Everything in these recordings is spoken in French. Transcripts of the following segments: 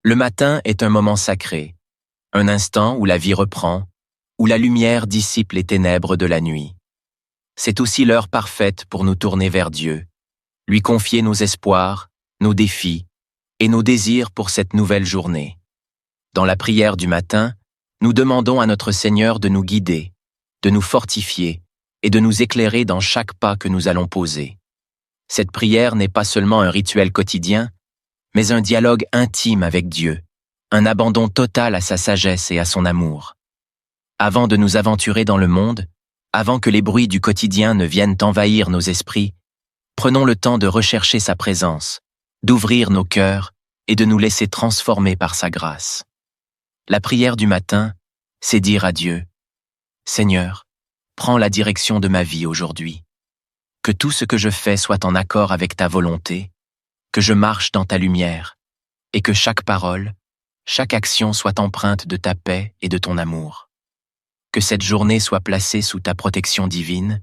Le matin est un moment sacré, un instant où la vie reprend, où la lumière dissipe les ténèbres de la nuit. C'est aussi l'heure parfaite pour nous tourner vers Dieu, lui confier nos espoirs, nos défis et nos désirs pour cette nouvelle journée. Dans la prière du matin, nous demandons à notre Seigneur de nous guider, de nous fortifier et de nous éclairer dans chaque pas que nous allons poser. Cette prière n'est pas seulement un rituel quotidien, mais un dialogue intime avec Dieu, un abandon total à sa sagesse et à son amour. Avant de nous aventurer dans le monde, avant que les bruits du quotidien ne viennent envahir nos esprits, prenons le temps de rechercher sa présence, d'ouvrir nos cœurs et de nous laisser transformer par sa grâce. La prière du matin, c'est dire à Dieu, « Seigneur, prends la direction de ma vie aujourd'hui. Que tout ce que je fais soit en accord avec ta volonté, que je marche dans ta lumière, et que chaque parole, chaque action soit empreinte de ta paix et de ton amour. Que cette journée soit placée sous ta protection divine,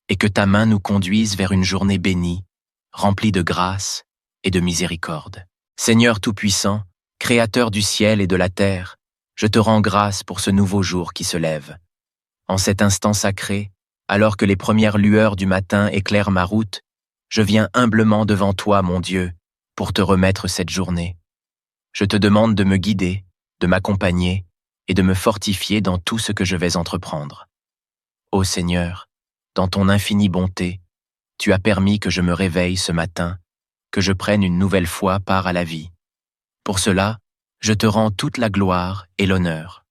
et que ta main nous conduise vers une journée bénie, remplie de grâce et de miséricorde. Seigneur Tout-Puissant, Créateur du ciel et de la terre, je te rends grâce pour ce nouveau jour qui se lève. En cet instant sacré, alors que les premières lueurs du matin éclairent ma route, je viens humblement devant toi, mon Dieu, pour te remettre cette journée. Je te demande de me guider, de m'accompagner et de me fortifier dans tout ce que je vais entreprendre. Ô Seigneur, dans ton infinie bonté, tu as permis que je me réveille ce matin, que je prenne une nouvelle fois part à la vie. Pour cela, je te rends toute la gloire et l'honneur.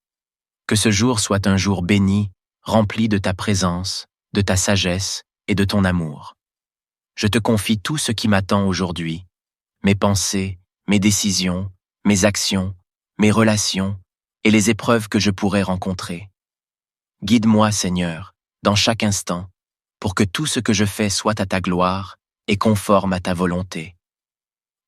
Que ce jour soit un jour béni, rempli de ta présence, de ta sagesse et de ton amour. Je te confie tout ce qui m'attend aujourd'hui, mes pensées, mes décisions, mes actions, mes relations et les épreuves que je pourrais rencontrer. Guide-moi, Seigneur, dans chaque instant, pour que tout ce que je fais soit à ta gloire et conforme à ta volonté.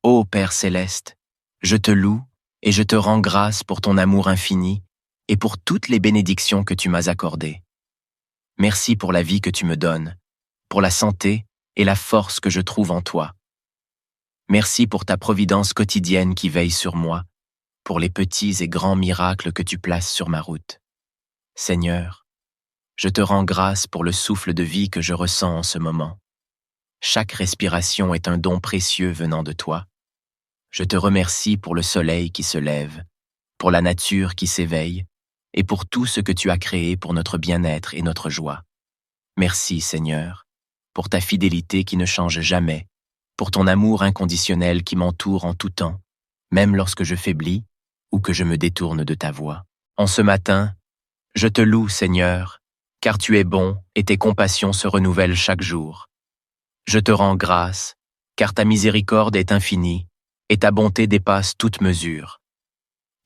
Ô Père céleste, je te loue et je te rends grâce pour ton amour infini et pour toutes les bénédictions que tu m'as accordées. Merci pour la vie que tu me donnes, pour la santé et la force que je trouve en toi. Merci pour ta providence quotidienne qui veille sur moi, pour les petits et grands miracles que tu places sur ma route. Seigneur, je te rends grâce pour le souffle de vie que je ressens en ce moment. Chaque respiration est un don précieux venant de toi. Je te remercie pour le soleil qui se lève, pour la nature qui s'éveille, et pour tout ce que tu as créé pour notre bien-être et notre joie. Merci, Seigneur, pour ta fidélité qui ne change jamais, pour ton amour inconditionnel qui m'entoure en tout temps, même lorsque je faiblis ou que je me détourne de ta voie. En ce matin, je te loue, Seigneur, car tu es bon et tes compassions se renouvellent chaque jour. Je te rends grâce, car ta miséricorde est infinie et ta bonté dépasse toute mesure.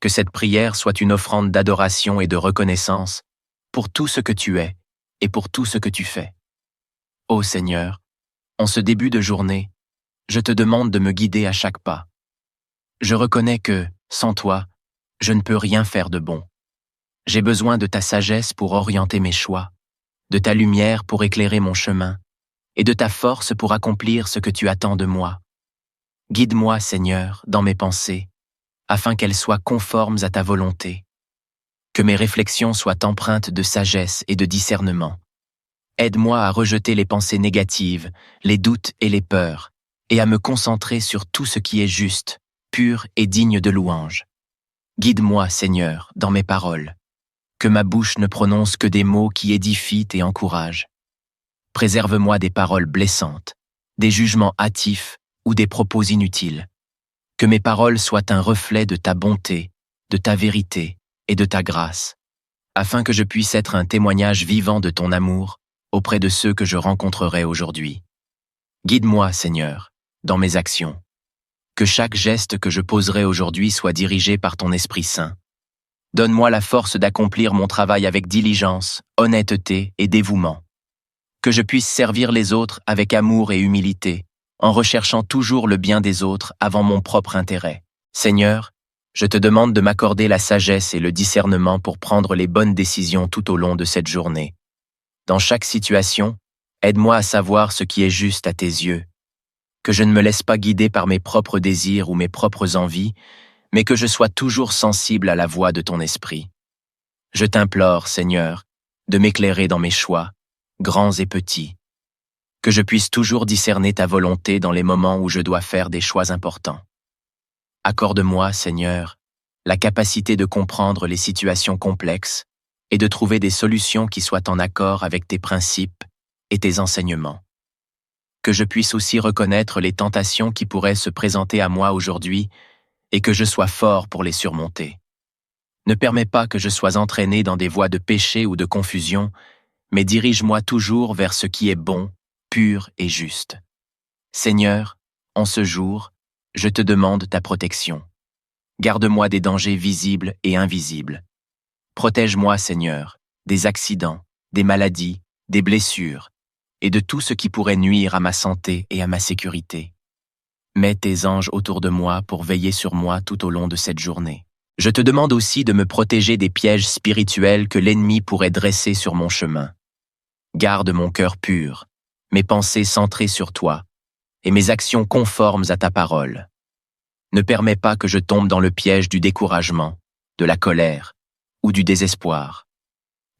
Que cette prière soit une offrande d'adoration et de reconnaissance pour tout ce que tu es et pour tout ce que tu fais. Ô Seigneur, en ce début de journée, je te demande de me guider à chaque pas. Je reconnais que, sans toi, je ne peux rien faire de bon. J'ai besoin de ta sagesse pour orienter mes choix, de ta lumière pour éclairer mon chemin, et de ta force pour accomplir ce que tu attends de moi. Guide-moi, Seigneur, dans mes pensées, afin qu'elles soient conformes à ta volonté. Que mes réflexions soient empreintes de sagesse et de discernement. Aide-moi à rejeter les pensées négatives, les doutes et les peurs, et à me concentrer sur tout ce qui est juste, pur et digne de louange. Guide-moi, Seigneur, dans mes paroles. Que ma bouche ne prononce que des mots qui édifient et encouragent. Préserve-moi des paroles blessantes, des jugements hâtifs ou des propos inutiles. Que mes paroles soient un reflet de ta bonté, de ta vérité et de ta grâce, afin que je puisse être un témoignage vivant de ton amour auprès de ceux que je rencontrerai aujourd'hui. Guide-moi, Seigneur, dans mes actions. Que chaque geste que je poserai aujourd'hui soit dirigé par ton Esprit Saint. Donne-moi la force d'accomplir mon travail avec diligence, honnêteté et dévouement. Que je puisse servir les autres avec amour et humilité, en recherchant toujours le bien des autres avant mon propre intérêt. Seigneur, je te demande de m'accorder la sagesse et le discernement pour prendre les bonnes décisions tout au long de cette journée. Dans chaque situation, aide-moi à savoir ce qui est juste à tes yeux. Que je ne me laisse pas guider par mes propres désirs ou mes propres envies, mais que je sois toujours sensible à la voix de ton esprit. Je t'implore, Seigneur, de m'éclairer dans mes choix, grands et petits, que je puisse toujours discerner ta volonté dans les moments où je dois faire des choix importants. Accorde-moi, Seigneur, la capacité de comprendre les situations complexes et de trouver des solutions qui soient en accord avec tes principes et tes enseignements. Que je puisse aussi reconnaître les tentations qui pourraient se présenter à moi aujourd'hui et que je sois fort pour les surmonter. Ne permets pas que je sois entraîné dans des voies de péché ou de confusion, mais dirige-moi toujours vers ce qui est bon, pur et juste. Seigneur, en ce jour, je te demande ta protection. Garde-moi des dangers visibles et invisibles. Protège-moi, Seigneur, des accidents, des maladies, des blessures, et de tout ce qui pourrait nuire à ma santé et à ma sécurité. Mets tes anges autour de moi pour veiller sur moi tout au long de cette journée. Je te demande aussi de me protéger des pièges spirituels que l'ennemi pourrait dresser sur mon chemin. Garde mon cœur pur, mes pensées centrées sur toi, et mes actions conformes à ta parole. Ne permets pas que je tombe dans le piège du découragement, de la colère ou du désespoir.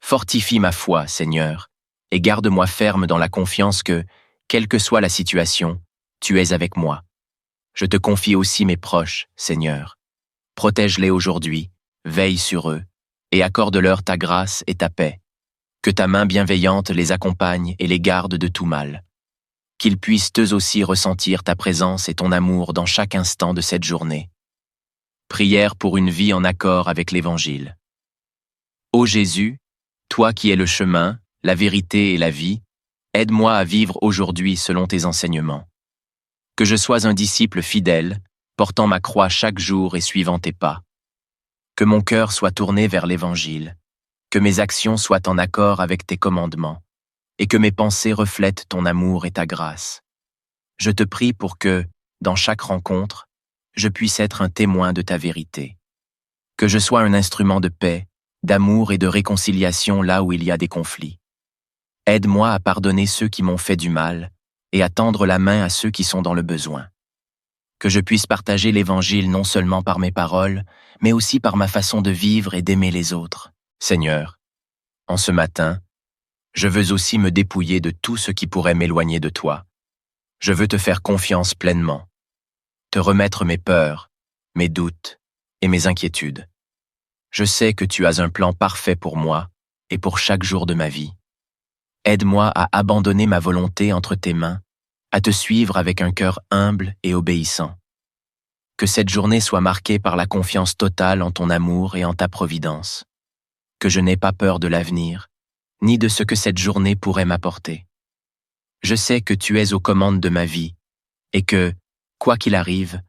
Fortifie ma foi, Seigneur, et garde-moi ferme dans la confiance que, quelle que soit la situation, tu es avec moi. Je te confie aussi mes proches, Seigneur. Protège-les aujourd'hui, veille sur eux, et accorde-leur ta grâce et ta paix. Que ta main bienveillante les accompagne et les garde de tout mal. Qu'ils puissent eux aussi ressentir ta présence et ton amour dans chaque instant de cette journée. Prière pour une vie en accord avec l'Évangile. Ô Jésus, toi qui es le chemin, la vérité et la vie, aide-moi à vivre aujourd'hui selon tes enseignements. Que je sois un disciple fidèle, portant ma croix chaque jour et suivant tes pas. Que mon cœur soit tourné vers l'Évangile, que mes actions soient en accord avec tes commandements, et que mes pensées reflètent ton amour et ta grâce. Je te prie pour que, dans chaque rencontre, je puisse être un témoin de ta vérité. Que je sois un instrument de paix, d'amour et de réconciliation là où il y a des conflits. Aide-moi à pardonner ceux qui m'ont fait du mal et à tendre la main à ceux qui sont dans le besoin. Que je puisse partager l'Évangile non seulement par mes paroles, mais aussi par ma façon de vivre et d'aimer les autres. Seigneur, en ce matin, je veux aussi me dépouiller de tout ce qui pourrait m'éloigner de toi. Je veux te faire confiance pleinement, te remettre mes peurs, mes doutes et mes inquiétudes. Je sais que tu as un plan parfait pour moi et pour chaque jour de ma vie. Aide-moi à abandonner ma volonté entre tes mains, à te suivre avec un cœur humble et obéissant. Que cette journée soit marquée par la confiance totale en ton amour et en ta providence. Que je n'ai pas peur de l'avenir, ni de ce que cette journée pourrait m'apporter. Je sais que tu es aux commandes de ma vie, et que, quoi qu'il arrive,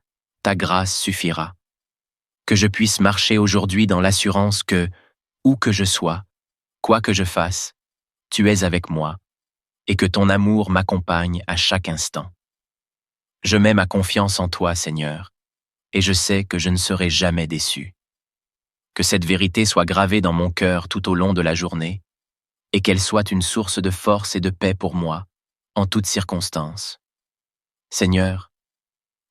ta grâce suffira. Que je puisse marcher aujourd'hui dans l'assurance que, où que je sois, quoi que je fasse, tu es avec moi, et que ton amour m'accompagne à chaque instant. Je mets ma confiance en toi, Seigneur, et je sais que je ne serai jamais déçu. Que cette vérité soit gravée dans mon cœur tout au long de la journée, et qu'elle soit une source de force et de paix pour moi, en toutes circonstances. Seigneur,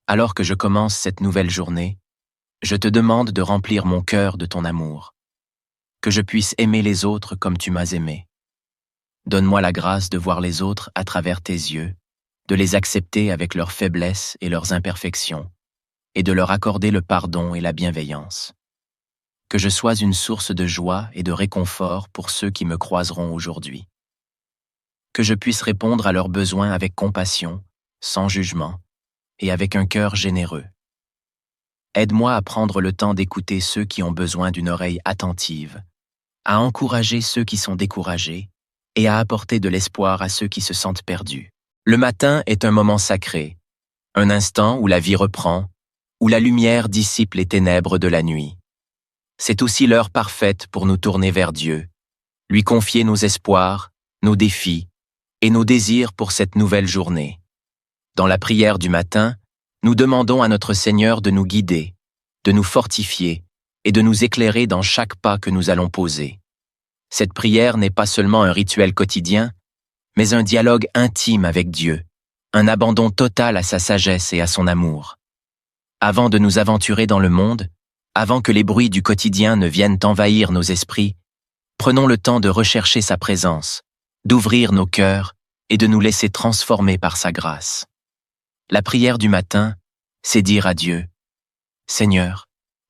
alors que je commence cette nouvelle journée, je te demande de remplir mon cœur de ton amour, que je puisse aimer les autres comme tu m'as aimé. Donne-moi la grâce de voir les autres à travers tes yeux, de les accepter avec leurs faiblesses et leurs imperfections, et de leur accorder le pardon et la bienveillance. Que je sois une source de joie et de réconfort pour ceux qui me croiseront aujourd'hui. Que je puisse répondre à leurs besoins avec compassion, sans jugement, et avec un cœur généreux. Aide-moi à prendre le temps d'écouter ceux qui ont besoin d'une oreille attentive, à encourager ceux qui sont découragés, et à apporter de l'espoir à ceux qui se sentent perdus. Le matin est un moment sacré, un instant où la vie reprend, où la lumière dissipe les ténèbres de la nuit. C'est aussi l'heure parfaite pour nous tourner vers Dieu, lui confier nos espoirs, nos défis et nos désirs pour cette nouvelle journée. Dans la prière du matin, nous demandons à notre Seigneur de nous guider, de nous fortifier et de nous éclairer dans chaque pas que nous allons poser. Cette prière n'est pas seulement un rituel quotidien, mais un dialogue intime avec Dieu, un abandon total à sa sagesse et à son amour. Avant de nous aventurer dans le monde, Avant que les bruits du quotidien ne viennent envahir nos esprits, prenons le temps de rechercher sa présence, d'ouvrir nos cœurs et de nous laisser transformer par sa grâce. La prière du matin, c'est dire à Dieu, « Seigneur,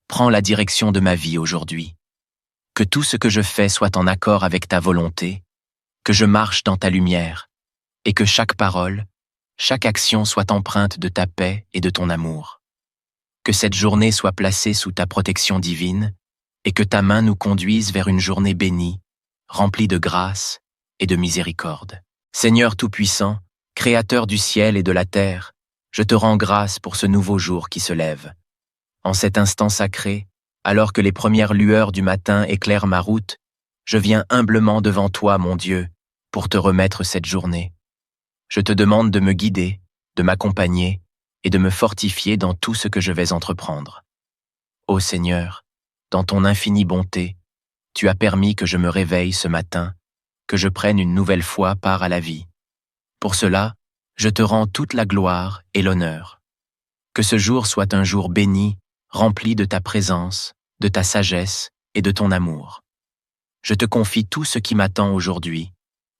prends la direction de ma vie aujourd'hui. Que tout ce que je fais soit en accord avec ta volonté, que je marche dans ta lumière, et que chaque parole, chaque action soit empreinte de ta paix et de ton amour. Que cette journée soit placée sous ta protection divine, et que ta main nous conduise vers une journée bénie, remplie de grâce et de miséricorde. Seigneur Tout-Puissant, Créateur du ciel et de la terre, je te rends grâce pour ce nouveau jour qui se lève. En cet instant sacré, alors que les premières lueurs du matin éclairent ma route, je viens humblement devant toi, mon Dieu, pour te remettre cette journée. Je te demande de me guider, de m'accompagner et de me fortifier dans tout ce que je vais entreprendre. Ô Seigneur, dans ton infinie bonté, tu as permis que je me réveille ce matin, que je prenne une nouvelle fois part à la vie. Pour cela, je te rends toute la gloire et l'honneur. Que ce jour soit un jour béni, rempli de ta présence, de ta sagesse et de ton amour. Je te confie tout ce qui m'attend aujourd'hui,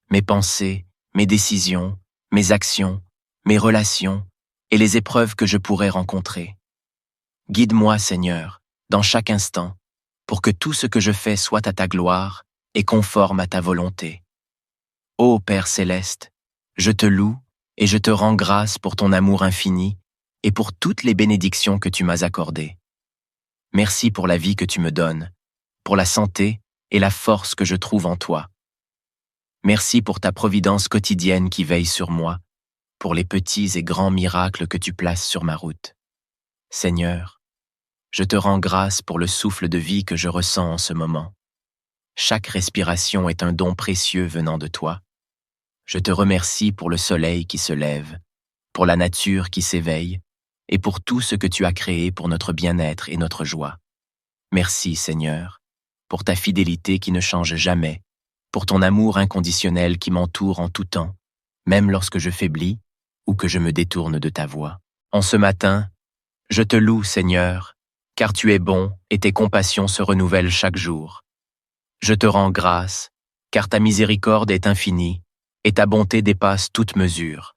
mes pensées, mes décisions, mes actions, mes relations et les épreuves que je pourrais rencontrer. Guide-moi, Seigneur, dans chaque instant, pour que tout ce que je fais soit à ta gloire et conforme à ta volonté. Ô Père céleste, je te loue et je te rends grâce pour ton amour infini et pour toutes les bénédictions que tu m'as accordées. Merci pour la vie que tu me donnes, pour la santé et la force que je trouve en toi. Merci pour ta providence quotidienne qui veille sur moi, pour les petits et grands miracles que tu places sur ma route. Seigneur, je te rends grâce pour le souffle de vie que je ressens en ce moment. Chaque respiration est un don précieux venant de toi. Je te remercie pour le soleil qui se lève, pour la nature qui s'éveille, et pour tout ce que tu as créé pour notre bien-être et notre joie. Merci, Seigneur, pour ta fidélité qui ne change jamais, pour ton amour inconditionnel qui m'entoure en tout temps, même lorsque je faiblis ou que je me détourne de ta voie. En ce matin, je te loue, Seigneur, car tu es bon et tes compassions se renouvellent chaque jour. Je te rends grâce, car ta miséricorde est infinie et ta bonté dépasse toute mesure.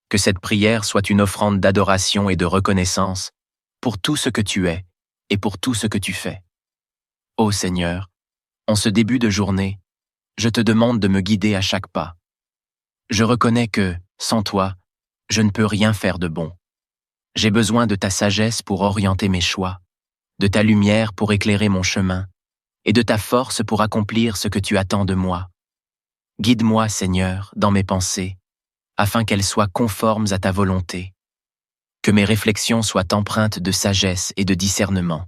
Que cette prière soit une offrande d'adoration et de reconnaissance pour tout ce que tu es et pour tout ce que tu fais. Ô Seigneur, en ce début de journée, je te demande de me guider à chaque pas. Je reconnais que, sans toi, je ne peux rien faire de bon. J'ai besoin de ta sagesse pour orienter mes choix, de ta lumière pour éclairer mon chemin, et de ta force pour accomplir ce que tu attends de moi. Guide-moi, Seigneur, dans mes pensées, afin qu'elles soient conformes à ta volonté. Que mes réflexions soient empreintes de sagesse et de discernement.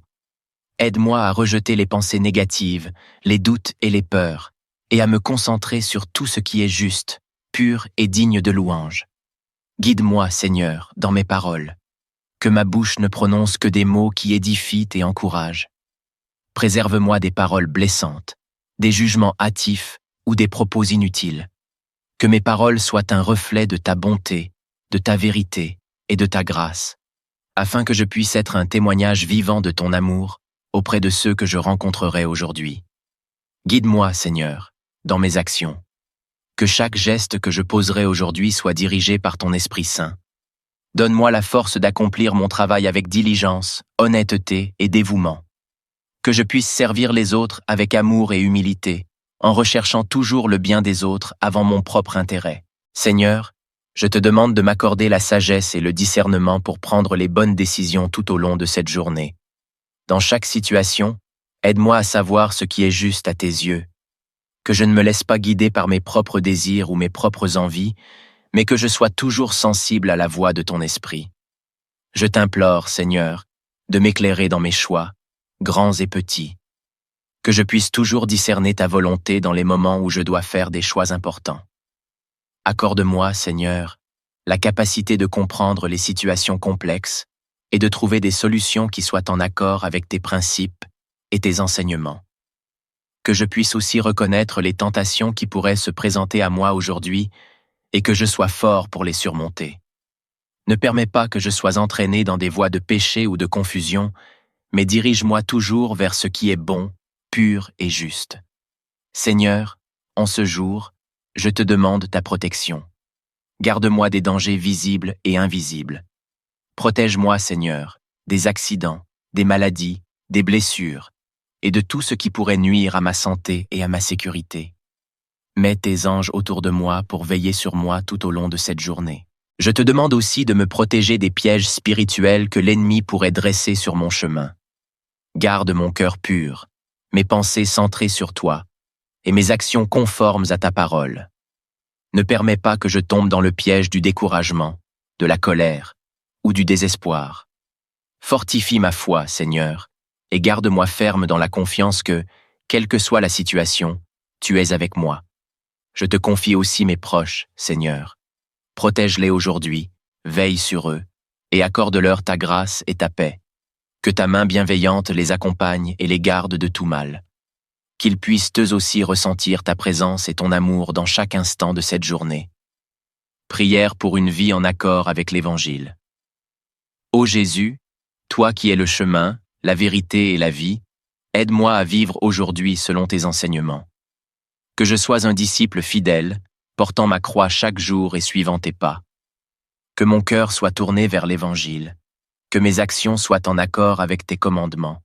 Aide-moi à rejeter les pensées négatives, les doutes et les peurs, et à me concentrer sur tout ce qui est juste, pur et digne de louange. Guide-moi, Seigneur, dans mes paroles. Que ma bouche ne prononce que des mots qui édifient et encouragent. Préserve-moi des paroles blessantes, des jugements hâtifs ou des propos inutiles. Que mes paroles soient un reflet de ta bonté, de ta vérité et de ta grâce, afin que je puisse être un témoignage vivant de ton amour auprès de ceux que je rencontrerai aujourd'hui. Guide-moi, Seigneur, dans mes actions. Que chaque geste que je poserai aujourd'hui soit dirigé par ton Esprit Saint. Donne-moi la force d'accomplir mon travail avec diligence, honnêteté et dévouement. Que je puisse servir les autres avec amour et humilité, en recherchant toujours le bien des autres avant mon propre intérêt. Seigneur, je te demande de m'accorder la sagesse et le discernement pour prendre les bonnes décisions tout au long de cette journée. Dans chaque situation, aide-moi à savoir ce qui est juste à tes yeux. Que je ne me laisse pas guider par mes propres désirs ou mes propres envies, mais que je sois toujours sensible à la voix de ton esprit. Je t'implore, Seigneur, de m'éclairer dans mes choix, grands et petits. Que je puisse toujours discerner ta volonté dans les moments où je dois faire des choix importants. Accorde-moi, Seigneur, la capacité de comprendre les situations complexes et de trouver des solutions qui soient en accord avec tes principes et tes enseignements. Que je puisse aussi reconnaître les tentations qui pourraient se présenter à moi aujourd'hui et que je sois fort pour les surmonter. Ne permets pas que je sois entraîné dans des voies de péché ou de confusion, mais dirige-moi toujours vers ce qui est bon, pur et juste. Seigneur, en ce jour, je te demande ta protection. Garde-moi des dangers visibles et invisibles. Protège-moi, Seigneur, des accidents, des maladies, des blessures, et de tout ce qui pourrait nuire à ma santé et à ma sécurité. Mets tes anges autour de moi pour veiller sur moi tout au long de cette journée. Je te demande aussi de me protéger des pièges spirituels que l'ennemi pourrait dresser sur mon chemin. Garde mon cœur pur, mes pensées centrées sur toi, et mes actions conformes à ta parole. Ne permets pas que je tombe dans le piège du découragement, de la colère ou du désespoir. Fortifie ma foi, Seigneur, et garde-moi ferme dans la confiance que, quelle que soit la situation, tu es avec moi. Je te confie aussi mes proches, Seigneur. Protège-les aujourd'hui, veille sur eux, et accorde-leur ta grâce et ta paix. Que ta main bienveillante les accompagne et les garde de tout mal. Qu'ils puissent eux aussi ressentir ta présence et ton amour dans chaque instant de cette journée. Prière pour une vie en accord avec l'Évangile. Ô Jésus, toi qui es le chemin, la vérité et la vie, aide-moi à vivre aujourd'hui selon tes enseignements. Que je sois un disciple fidèle, portant ma croix chaque jour et suivant tes pas. Que mon cœur soit tourné vers l'Évangile, que mes actions soient en accord avec tes commandements,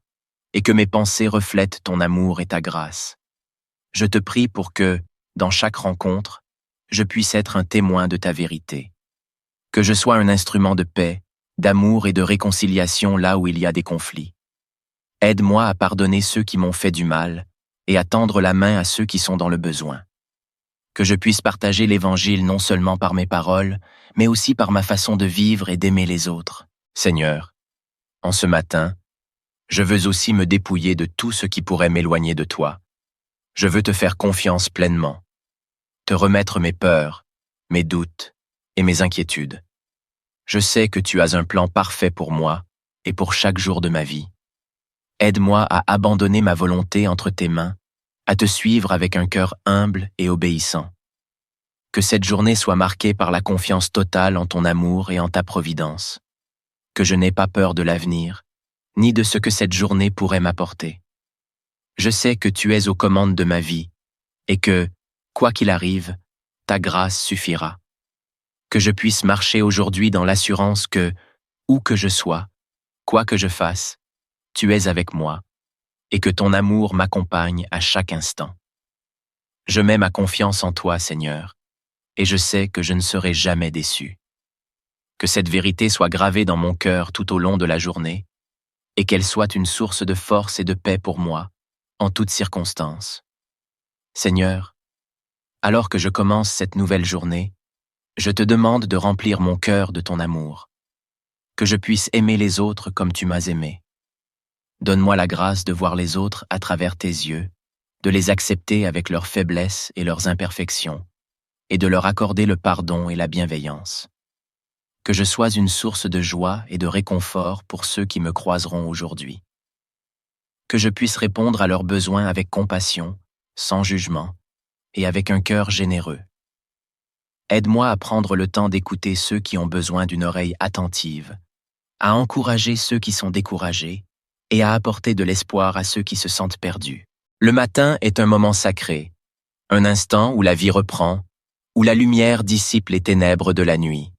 et que mes pensées reflètent ton amour et ta grâce. Je te prie pour que, dans chaque rencontre, je puisse être un témoin de ta vérité. Que je sois un instrument de paix, d'amour et de réconciliation là où il y a des conflits. Aide-moi à pardonner ceux qui m'ont fait du mal et à tendre la main à ceux qui sont dans le besoin. Que je puisse partager l'Évangile non seulement par mes paroles, mais aussi par ma façon de vivre et d'aimer les autres. Seigneur, en ce matin, je veux aussi me dépouiller de tout ce qui pourrait m'éloigner de toi. Je veux te faire confiance pleinement, te remettre mes peurs, mes doutes et mes inquiétudes. Je sais que tu as un plan parfait pour moi et pour chaque jour de ma vie. Aide-moi à abandonner ma volonté entre tes mains, à te suivre avec un cœur humble et obéissant. Que cette journée soit marquée par la confiance totale en ton amour et en ta providence. Que je n'ai pas peur de l'avenir, ni de ce que cette journée pourrait m'apporter. Je sais que tu es aux commandes de ma vie et que, quoi qu'il arrive, ta grâce suffira. Que je puisse marcher aujourd'hui dans l'assurance que, où que je sois, quoi que je fasse, tu es avec moi et que ton amour m'accompagne à chaque instant. Je mets ma confiance en toi, Seigneur, et je sais que je ne serai jamais déçu. Que cette vérité soit gravée dans mon cœur tout au long de la journée et qu'elle soit une source de force et de paix pour moi, en toutes circonstances. Seigneur, alors que je commence cette nouvelle journée, je te demande de remplir mon cœur de ton amour, que je puisse aimer les autres comme tu m'as aimé. Donne-moi la grâce de voir les autres à travers tes yeux, de les accepter avec leurs faiblesses et leurs imperfections, et de leur accorder le pardon et la bienveillance. Que je sois une source de joie et de réconfort pour ceux qui me croiseront aujourd'hui. Que je puisse répondre à leurs besoins avec compassion, sans jugement, et avec un cœur généreux. Aide-moi à prendre le temps d'écouter ceux qui ont besoin d'une oreille attentive, à encourager ceux qui sont découragés et à apporter de l'espoir à ceux qui se sentent perdus. Le matin est un moment sacré, un instant où la vie reprend, où la lumière dissipe les ténèbres de la nuit.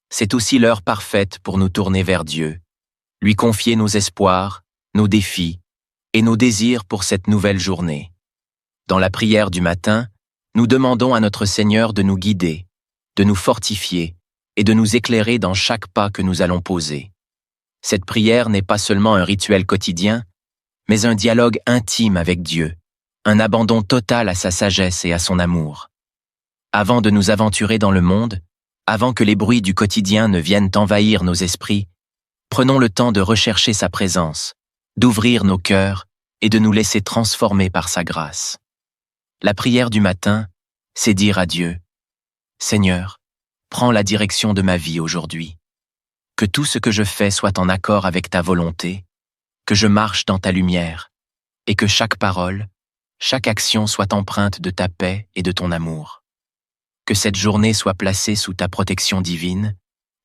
C'est aussi l'heure parfaite pour nous tourner vers Dieu, lui confier nos espoirs, nos défis et nos désirs pour cette nouvelle journée. Dans la prière du matin, nous demandons à notre Seigneur de nous guider, de nous fortifier et de nous éclairer dans chaque pas que nous allons poser. Cette prière n'est pas seulement un rituel quotidien, mais un dialogue intime avec Dieu, un abandon total à sa sagesse et à son amour. Avant de nous aventurer dans le monde, avant que les bruits du quotidien ne viennent envahir nos esprits, prenons le temps de rechercher sa présence, d'ouvrir nos cœurs et de nous laisser transformer par sa grâce. La prière du matin, c'est dire à Dieu, « Seigneur, prends la direction de ma vie aujourd'hui. Que tout ce que je fais soit en accord avec ta volonté, que je marche dans ta lumière, et que chaque parole, chaque action soit empreinte de ta paix et de ton amour. Que cette journée soit placée sous ta protection divine,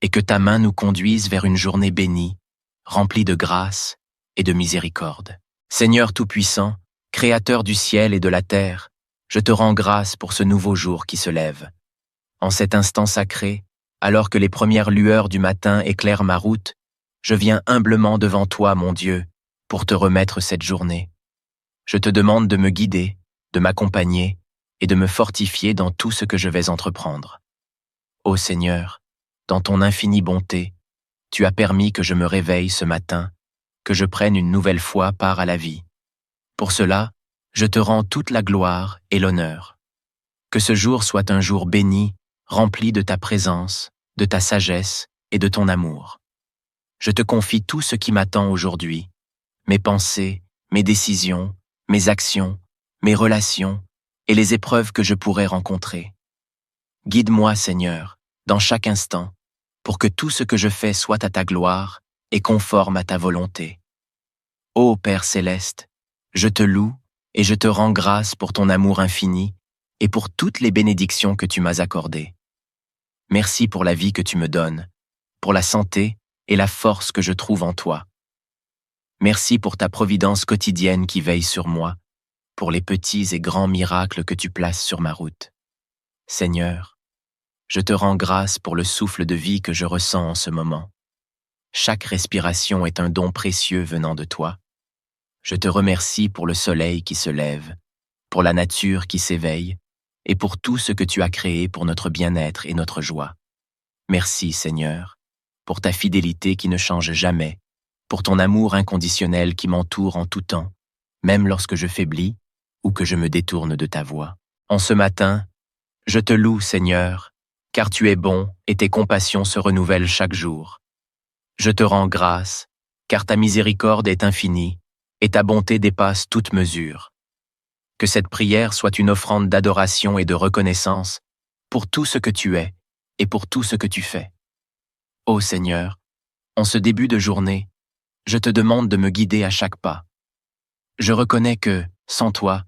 et que ta main nous conduise vers une journée bénie, remplie de grâce et de miséricorde. Seigneur Tout-Puissant, Créateur du ciel et de la terre, je te rends grâce pour ce nouveau jour qui se lève. En cet instant sacré, alors que les premières lueurs du matin éclairent ma route, je viens humblement devant toi, mon Dieu, pour te remettre cette journée. Je te demande de me guider, de m'accompagner et de me fortifier dans tout ce que je vais entreprendre. Ô Seigneur, dans ton infinie bonté, tu as permis que je me réveille ce matin, que je prenne une nouvelle fois part à la vie. Pour cela, je te rends toute la gloire et l'honneur. Que ce jour soit un jour béni, rempli de ta présence, de ta sagesse et de ton amour. Je te confie tout ce qui m'attend aujourd'hui, mes pensées, mes décisions, mes actions, mes relations et les épreuves que je pourrais rencontrer. Guide-moi, Seigneur, dans chaque instant, pour que tout ce que je fais soit à ta gloire et conforme à ta volonté. Ô Père céleste, je te loue et je te rends grâce pour ton amour infini et pour toutes les bénédictions que tu m'as accordées. Merci pour la vie que tu me donnes, pour la santé et la force que je trouve en toi. Merci pour ta providence quotidienne qui veille sur moi, pour les petits et grands miracles que tu places sur ma route. Seigneur, je te rends grâce pour le souffle de vie que je ressens en ce moment. Chaque respiration est un don précieux venant de toi. Je te remercie pour le soleil qui se lève, pour la nature qui s'éveille, et pour tout ce que tu as créé pour notre bien-être et notre joie. Merci, Seigneur, pour ta fidélité qui ne change jamais, pour ton amour inconditionnel qui m'entoure en tout temps, même lorsque je faiblis ou que je me détourne de ta voie. En ce matin, je te loue, Seigneur, car tu es bon et tes compassions se renouvellent chaque jour. Je te rends grâce, car ta miséricorde est infinie et ta bonté dépasse toute mesure. Que cette prière soit une offrande d'adoration et de reconnaissance pour tout ce que tu es et pour tout ce que tu fais. Ô Seigneur, en ce début de journée, je te demande de me guider à chaque pas. Je reconnais que, sans toi,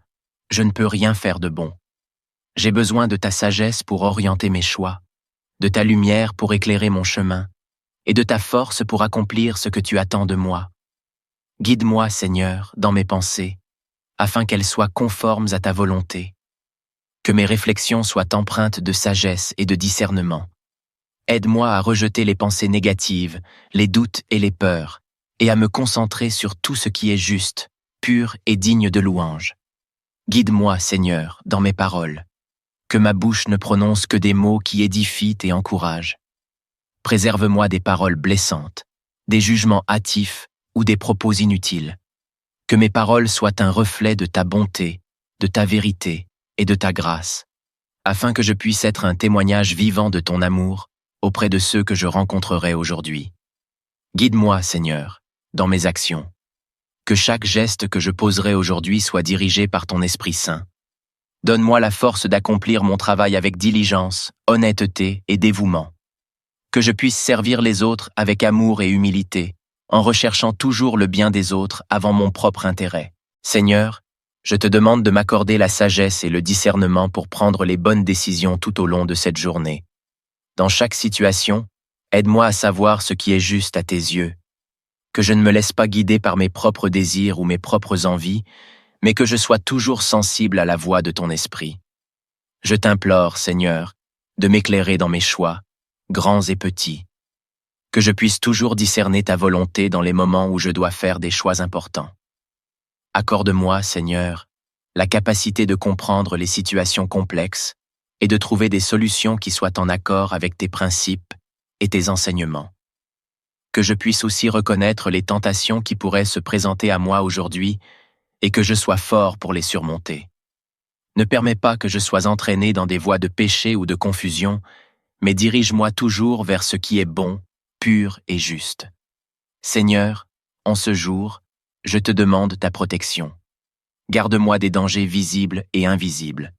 je ne peux rien faire de bon. J'ai besoin de ta sagesse pour orienter mes choix, de ta lumière pour éclairer mon chemin, et de ta force pour accomplir ce que tu attends de moi. Guide-moi, Seigneur, dans mes pensées, afin qu'elles soient conformes à ta volonté. Que mes réflexions soient empreintes de sagesse et de discernement. Aide-moi à rejeter les pensées négatives, les doutes et les peurs, et à me concentrer sur tout ce qui est juste, pur et digne de louange. Guide-moi, Seigneur, dans mes paroles. Que ma bouche ne prononce que des mots qui édifient et encouragent. Préserve-moi des paroles blessantes, des jugements hâtifs ou des propos inutiles. Que mes paroles soient un reflet de ta bonté, de ta vérité et de ta grâce, afin que je puisse être un témoignage vivant de ton amour auprès de ceux que je rencontrerai aujourd'hui. Guide-moi, Seigneur, dans mes actions. Que chaque geste que je poserai aujourd'hui soit dirigé par ton Esprit Saint. Donne-moi la force d'accomplir mon travail avec diligence, honnêteté et dévouement. Que je puisse servir les autres avec amour et humilité, en recherchant toujours le bien des autres avant mon propre intérêt. Seigneur, je te demande de m'accorder la sagesse et le discernement pour prendre les bonnes décisions tout au long de cette journée. Dans chaque situation, aide-moi à savoir ce qui est juste à tes yeux. Que je ne me laisse pas guider par mes propres désirs ou mes propres envies, mais que je sois toujours sensible à la voix de ton esprit. Je t'implore, Seigneur, de m'éclairer dans mes choix, grands et petits. Que je puisse toujours discerner ta volonté dans les moments où je dois faire des choix importants. Accorde-moi, Seigneur, la capacité de comprendre les situations complexes et de trouver des solutions qui soient en accord avec tes principes et tes enseignements. Que je puisse aussi reconnaître les tentations qui pourraient se présenter à moi aujourd'hui et que je sois fort pour les surmonter. Ne permets pas que je sois entraîné dans des voies de péché ou de confusion, mais dirige-moi toujours vers ce qui est bon, pur et juste. Seigneur, en ce jour, je te demande ta protection. Garde-moi des dangers visibles et invisibles.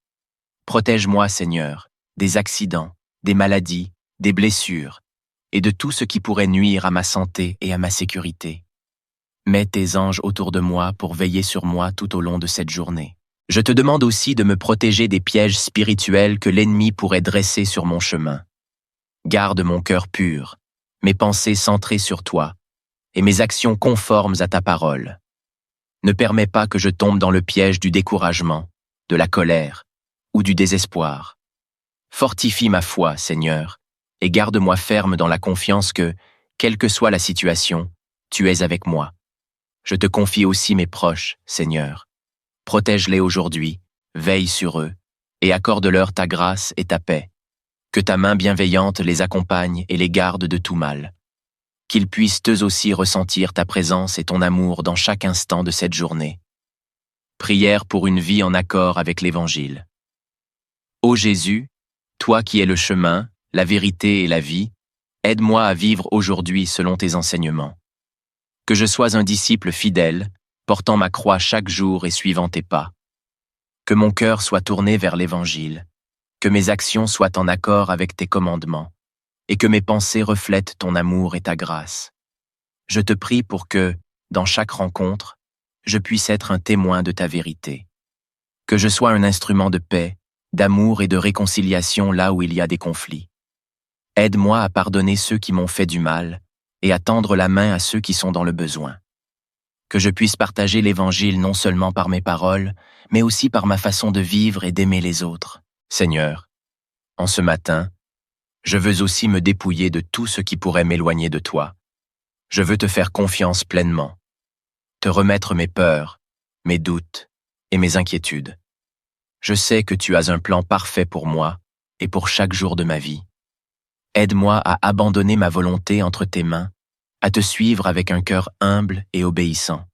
Protège-moi, Seigneur, des accidents, des maladies, des blessures, et de tout ce qui pourrait nuire à ma santé et à ma sécurité. Mets tes anges autour de moi pour veiller sur moi tout au long de cette journée. Je te demande aussi de me protéger des pièges spirituels que l'ennemi pourrait dresser sur mon chemin. Garde mon cœur pur, mes pensées centrées sur toi, et mes actions conformes à ta parole. Ne permets pas que je tombe dans le piège du découragement, de la colère ou du désespoir. Fortifie ma foi, Seigneur, et garde-moi ferme dans la confiance que, quelle que soit la situation, tu es avec moi. Je te confie aussi mes proches, Seigneur. Protège-les aujourd'hui, veille sur eux, et accorde-leur ta grâce et ta paix. Que ta main bienveillante les accompagne et les garde de tout mal. Qu'ils puissent eux aussi ressentir ta présence et ton amour dans chaque instant de cette journée. Prière pour une vie en accord avec l'Évangile. Ô Jésus, toi qui es le chemin, la vérité et la vie, aide-moi à vivre aujourd'hui selon tes enseignements. Que je sois un disciple fidèle, portant ma croix chaque jour et suivant tes pas. Que mon cœur soit tourné vers l'Évangile, que mes actions soient en accord avec tes commandements, et que mes pensées reflètent ton amour et ta grâce. Je te prie pour que, dans chaque rencontre, je puisse être un témoin de ta vérité. Que je sois un instrument de paix, d'amour et de réconciliation là où il y a des conflits. Aide-moi à pardonner ceux qui m'ont fait du mal et à tendre la main à ceux qui sont dans le besoin. Que je puisse partager l'Évangile non seulement par mes paroles, mais aussi par ma façon de vivre et d'aimer les autres. Seigneur, en ce matin, je veux aussi me dépouiller de tout ce qui pourrait m'éloigner de toi. Je veux te faire confiance pleinement, te remettre mes peurs, mes doutes et mes inquiétudes. Je sais que tu as un plan parfait pour moi et pour chaque jour de ma vie. Aide-moi à abandonner ma volonté entre tes mains, à te suivre avec un cœur humble et obéissant.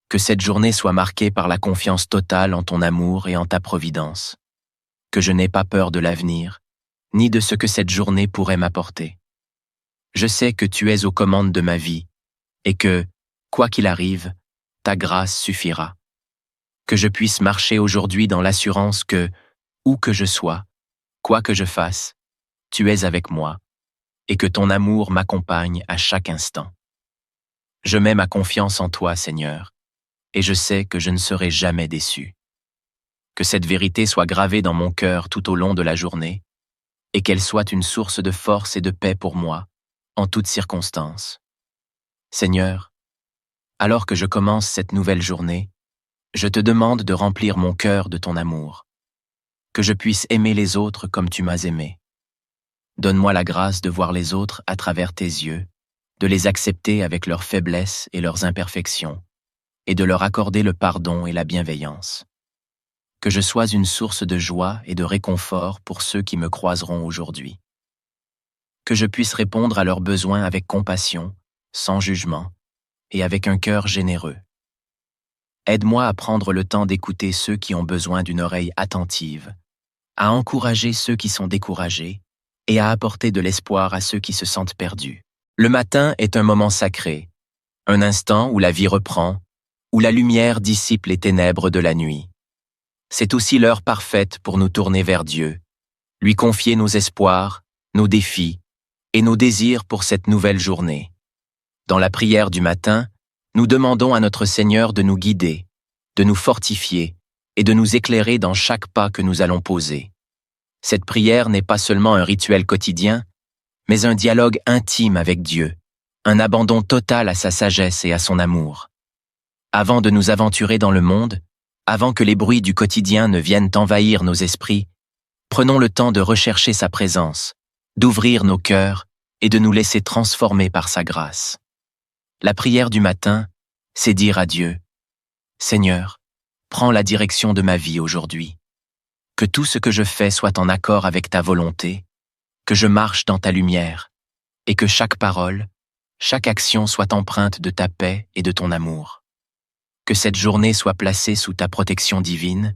Que cette journée soit marquée par la confiance totale en ton amour et en ta providence. Que je n'ai pas peur de l'avenir, ni de ce que cette journée pourrait m'apporter. Je sais que tu es aux commandes de ma vie et que, quoi qu'il arrive, ta grâce suffira. Que je puisse marcher aujourd'hui dans l'assurance que, où que je sois, quoi que je fasse, tu es avec moi et que ton amour m'accompagne à chaque instant. Je mets ma confiance en toi, Seigneur, et je sais que je ne serai jamais déçu. Que cette vérité soit gravée dans mon cœur tout au long de la journée et qu'elle soit une source de force et de paix pour moi, en toutes circonstances. Seigneur, alors que je commence cette nouvelle journée, je te demande de remplir mon cœur de ton amour, que je puisse aimer les autres comme tu m'as aimé. Donne-moi la grâce de voir les autres à travers tes yeux, de les accepter avec leurs faiblesses et leurs imperfections, et de leur accorder le pardon et la bienveillance. Que je sois une source de joie et de réconfort pour ceux qui me croiseront aujourd'hui. Que je puisse répondre à leurs besoins avec compassion, sans jugement, et avec un cœur généreux. Aide-moi à prendre le temps d'écouter ceux qui ont besoin d'une oreille attentive, à encourager ceux qui sont découragés et à apporter de l'espoir à ceux qui se sentent perdus. Le matin est un moment sacré, un instant où la vie reprend, où la lumière dissipe les ténèbres de la nuit. C'est aussi l'heure parfaite pour nous tourner vers Dieu, lui confier nos espoirs, nos défis et nos désirs pour cette nouvelle journée. Dans la prière du matin, nous demandons à notre Seigneur de nous guider, de nous fortifier et de nous éclairer dans chaque pas que nous allons poser. Cette prière n'est pas seulement un rituel quotidien, mais un dialogue intime avec Dieu, un abandon total à sa sagesse et à son amour. Avant de nous aventurer dans le monde, avant que les bruits du quotidien ne viennent envahir nos esprits, prenons le temps de rechercher sa présence, d'ouvrir nos cœurs et de nous laisser transformer par sa grâce. La prière du matin, c'est dire à Dieu, « Seigneur, prends la direction de ma vie aujourd'hui. Que tout ce que je fais soit en accord avec ta volonté, que je marche dans ta lumière, et que chaque parole, chaque action soit empreinte de ta paix et de ton amour. Que cette journée soit placée sous ta protection divine,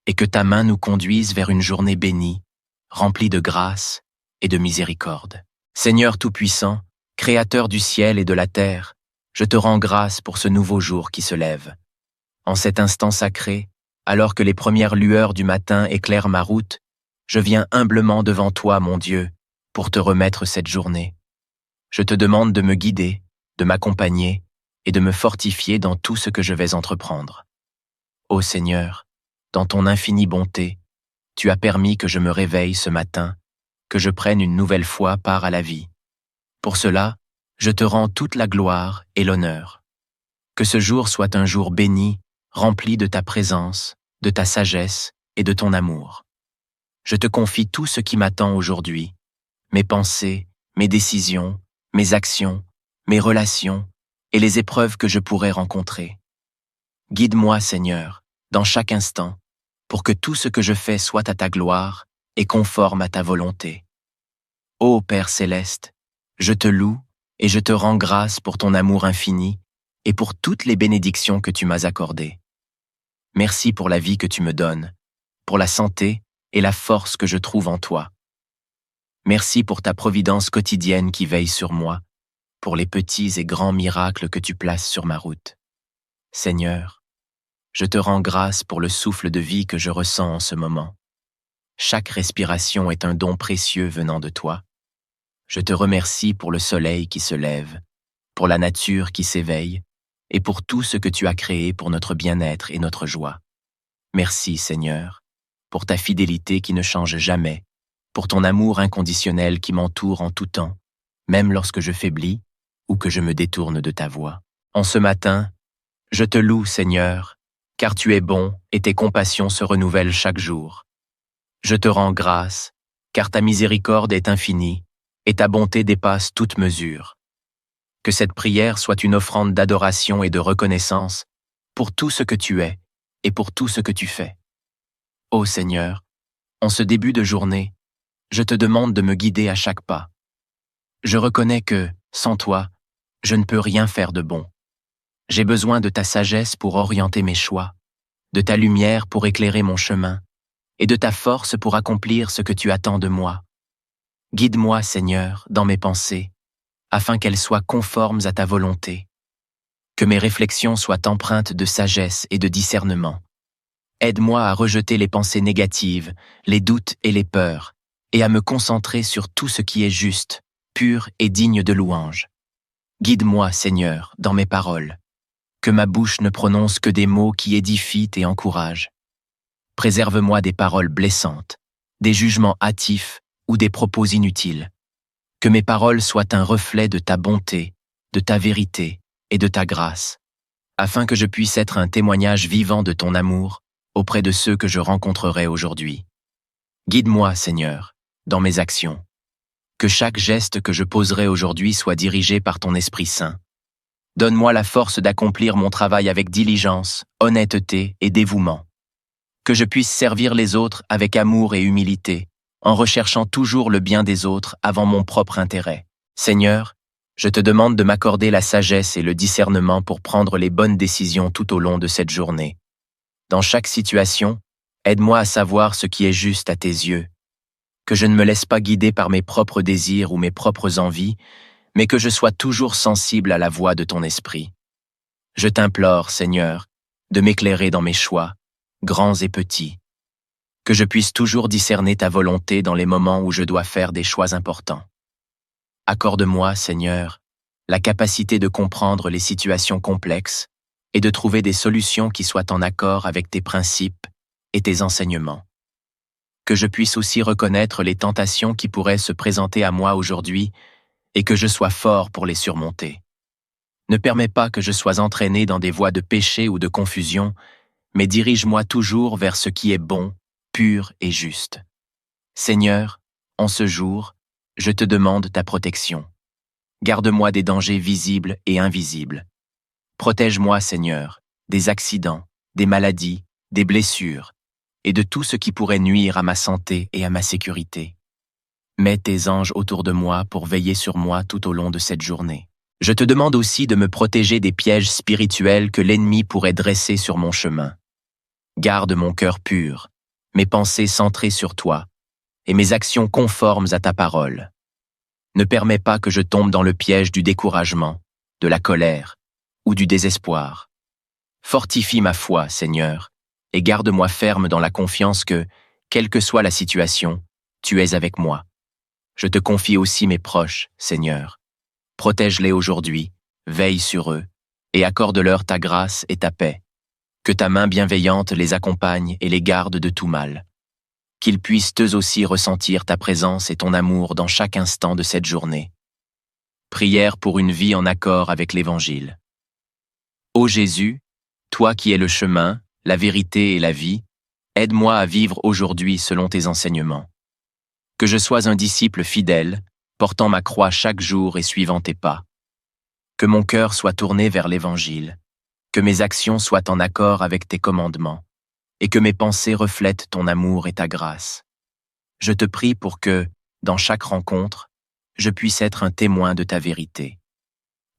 et que ta main nous conduise vers une journée bénie, remplie de grâce et de miséricorde. Seigneur Tout-Puissant, Créateur du ciel et de la terre, je te rends grâce pour ce nouveau jour qui se lève. En cet instant sacré, alors que les premières lueurs du matin éclairent ma route, je viens humblement devant toi, mon Dieu, pour te remettre cette journée. Je te demande de me guider, de m'accompagner et de me fortifier dans tout ce que je vais entreprendre. Ô Seigneur, dans ton infinie bonté, tu as permis que je me réveille ce matin, que je prenne une nouvelle fois part à la vie. Pour cela, Je te rends toute la gloire et l'honneur. Que ce jour soit un jour béni, rempli de ta présence, de ta sagesse et de ton amour. Je te confie tout ce qui m'attend aujourd'hui, mes pensées, mes décisions, mes actions, mes relations et les épreuves que je pourrais rencontrer. Guide-moi, Seigneur, dans chaque instant, pour que tout ce que je fais soit à ta gloire et conforme à ta volonté. Ô Père céleste, je te loue et je te rends grâce pour ton amour infini et pour toutes les bénédictions que tu m'as accordées. Merci pour la vie que tu me donnes, pour la santé et la force que je trouve en toi. Merci pour ta providence quotidienne qui veille sur moi, pour les petits et grands miracles que tu places sur ma route. Seigneur, je te rends grâce pour le souffle de vie que je ressens en ce moment. Chaque respiration est un don précieux venant de toi. Je te remercie pour le soleil qui se lève, pour la nature qui s'éveille, et pour tout ce que tu as créé pour notre bien-être et notre joie. Merci, Seigneur, pour ta fidélité qui ne change jamais, pour ton amour inconditionnel qui m'entoure en tout temps, même lorsque je faiblis ou que je me détourne de ta voie. En ce matin, je te loue, Seigneur, car tu es bon et tes compassions se renouvellent chaque jour. Je te rends grâce, car ta miséricorde est infinie et ta bonté dépasse toute mesure. Que cette prière soit une offrande d'adoration et de reconnaissance pour tout ce que tu es et pour tout ce que tu fais. Ô Seigneur, en ce début de journée, je te demande de me guider à chaque pas. Je reconnais que, sans toi, je ne peux rien faire de bon. J'ai besoin de ta sagesse pour orienter mes choix, de ta lumière pour éclairer mon chemin, et de ta force pour accomplir ce que tu attends de moi. Guide-moi, Seigneur, dans mes pensées, afin qu'elles soient conformes à ta volonté. Que mes réflexions soient empreintes de sagesse et de discernement. Aide-moi à rejeter les pensées négatives, les doutes et les peurs, et à me concentrer sur tout ce qui est juste, pur et digne de louange. Guide-moi, Seigneur, dans mes paroles. Que ma bouche ne prononce que des mots qui édifient et encouragent. Préserve-moi des paroles blessantes, des jugements hâtifs ou des propos inutiles. Que mes paroles soient un reflet de ta bonté, de ta vérité et de ta grâce, afin que je puisse être un témoignage vivant de ton amour auprès de ceux que je rencontrerai aujourd'hui. Guide-moi, Seigneur, dans mes actions. Que chaque geste que je poserai aujourd'hui soit dirigé par ton Esprit Saint. Donne-moi la force d'accomplir mon travail avec diligence, honnêteté et dévouement. Que je puisse servir les autres avec amour et humilité, en recherchant toujours le bien des autres avant mon propre intérêt. Seigneur, je te demande de m'accorder la sagesse et le discernement pour prendre les bonnes décisions tout au long de cette journée. Dans chaque situation, aide-moi à savoir ce qui est juste à tes yeux. Que je ne me laisse pas guider par mes propres désirs ou mes propres envies, mais que je sois toujours sensible à la voix de ton esprit. Je t'implore, Seigneur, de m'éclairer dans mes choix, grands et petits. Que je puisse toujours discerner ta volonté dans les moments où je dois faire des choix importants. Accorde-moi, Seigneur, la capacité de comprendre les situations complexes et de trouver des solutions qui soient en accord avec tes principes et tes enseignements. Que je puisse aussi reconnaître les tentations qui pourraient se présenter à moi aujourd'hui et que je sois fort pour les surmonter. Ne permets pas que je sois entraîné dans des voies de péché ou de confusion, mais dirige-moi toujours vers ce qui est bon, pur et juste. Seigneur, en ce jour, je te demande ta protection. Garde-moi des dangers visibles et invisibles. Protège-moi, Seigneur, des accidents, des maladies, des blessures, et de tout ce qui pourrait nuire à ma santé et à ma sécurité. Mets tes anges autour de moi pour veiller sur moi tout au long de cette journée. Je te demande aussi de me protéger des pièges spirituels que l'ennemi pourrait dresser sur mon chemin. Garde mon cœur pur, mes pensées centrées sur toi, et mes actions conformes à ta parole. Ne permets pas que je tombe dans le piège du découragement, de la colère ou du désespoir. Fortifie ma foi, Seigneur, et garde-moi ferme dans la confiance que, quelle que soit la situation, tu es avec moi. Je te confie aussi mes proches, Seigneur. Protège-les aujourd'hui, veille sur eux, et accorde-leur ta grâce et ta paix. Que ta main bienveillante les accompagne et les garde de tout mal. Qu'ils puissent eux aussi ressentir ta présence et ton amour dans chaque instant de cette journée. Prière pour une vie en accord avec l'Évangile. Ô Jésus, toi qui es le chemin, la vérité et la vie, aide-moi à vivre aujourd'hui selon tes enseignements. Que je sois un disciple fidèle, portant ma croix chaque jour et suivant tes pas. Que mon cœur soit tourné vers l'Évangile, que mes actions soient en accord avec tes commandements, et que mes pensées reflètent ton amour et ta grâce. Je te prie pour que, dans chaque rencontre, je puisse être un témoin de ta vérité.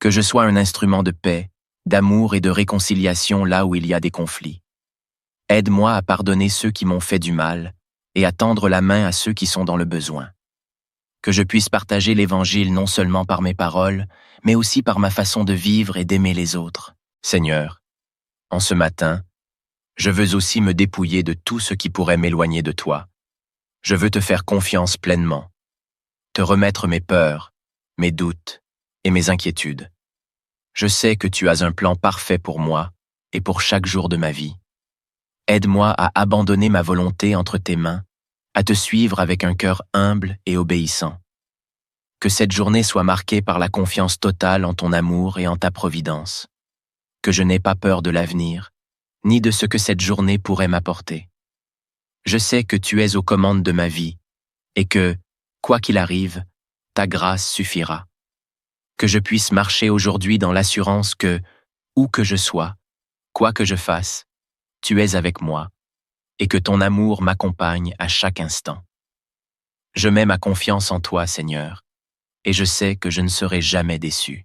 Que je sois un instrument de paix, d'amour et de réconciliation là où il y a des conflits. Aide-moi à pardonner ceux qui m'ont fait du mal et à tendre la main à ceux qui sont dans le besoin. Que je puisse partager l'Évangile non seulement par mes paroles, mais aussi par ma façon de vivre et d'aimer les autres. Seigneur, en ce matin, je veux aussi me dépouiller de tout ce qui pourrait m'éloigner de toi. Je veux te faire confiance pleinement, te remettre mes peurs, mes doutes et mes inquiétudes. Je sais que tu as un plan parfait pour moi et pour chaque jour de ma vie. Aide-moi à abandonner ma volonté entre tes mains, à te suivre avec un cœur humble et obéissant. Que cette journée soit marquée par la confiance totale en ton amour et en ta providence. Que je n'ai pas peur de l'avenir, ni de ce que cette journée pourrait m'apporter. Je sais que tu es aux commandes de ma vie et que, quoi qu'il arrive, ta grâce suffira. Que je puisse marcher aujourd'hui dans l'assurance que, où que je sois, quoi que je fasse, tu es avec moi et que ton amour m'accompagne à chaque instant. Je mets ma confiance en toi, Seigneur, et je sais que je ne serai jamais déçu.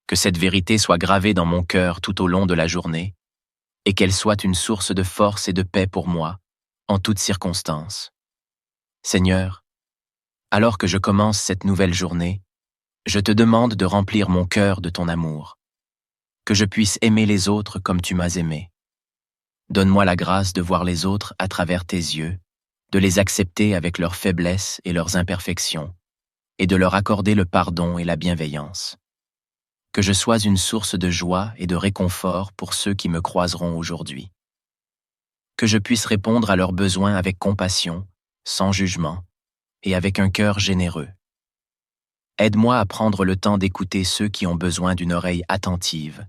Que cette vérité soit gravée dans mon cœur tout au long de la journée et qu'elle soit une source de force et de paix pour moi, en toutes circonstances. Seigneur, alors que je commence cette nouvelle journée, je te demande de remplir mon cœur de ton amour, que je puisse aimer les autres comme tu m'as aimé. Donne-moi la grâce de voir les autres à travers tes yeux, de les accepter avec leurs faiblesses et leurs imperfections, et de leur accorder le pardon et la bienveillance. Que je sois une source de joie et de réconfort pour ceux qui me croiseront aujourd'hui. Que je puisse répondre à leurs besoins avec compassion, sans jugement, et avec un cœur généreux. Aide-moi à prendre le temps d'écouter ceux qui ont besoin d'une oreille attentive,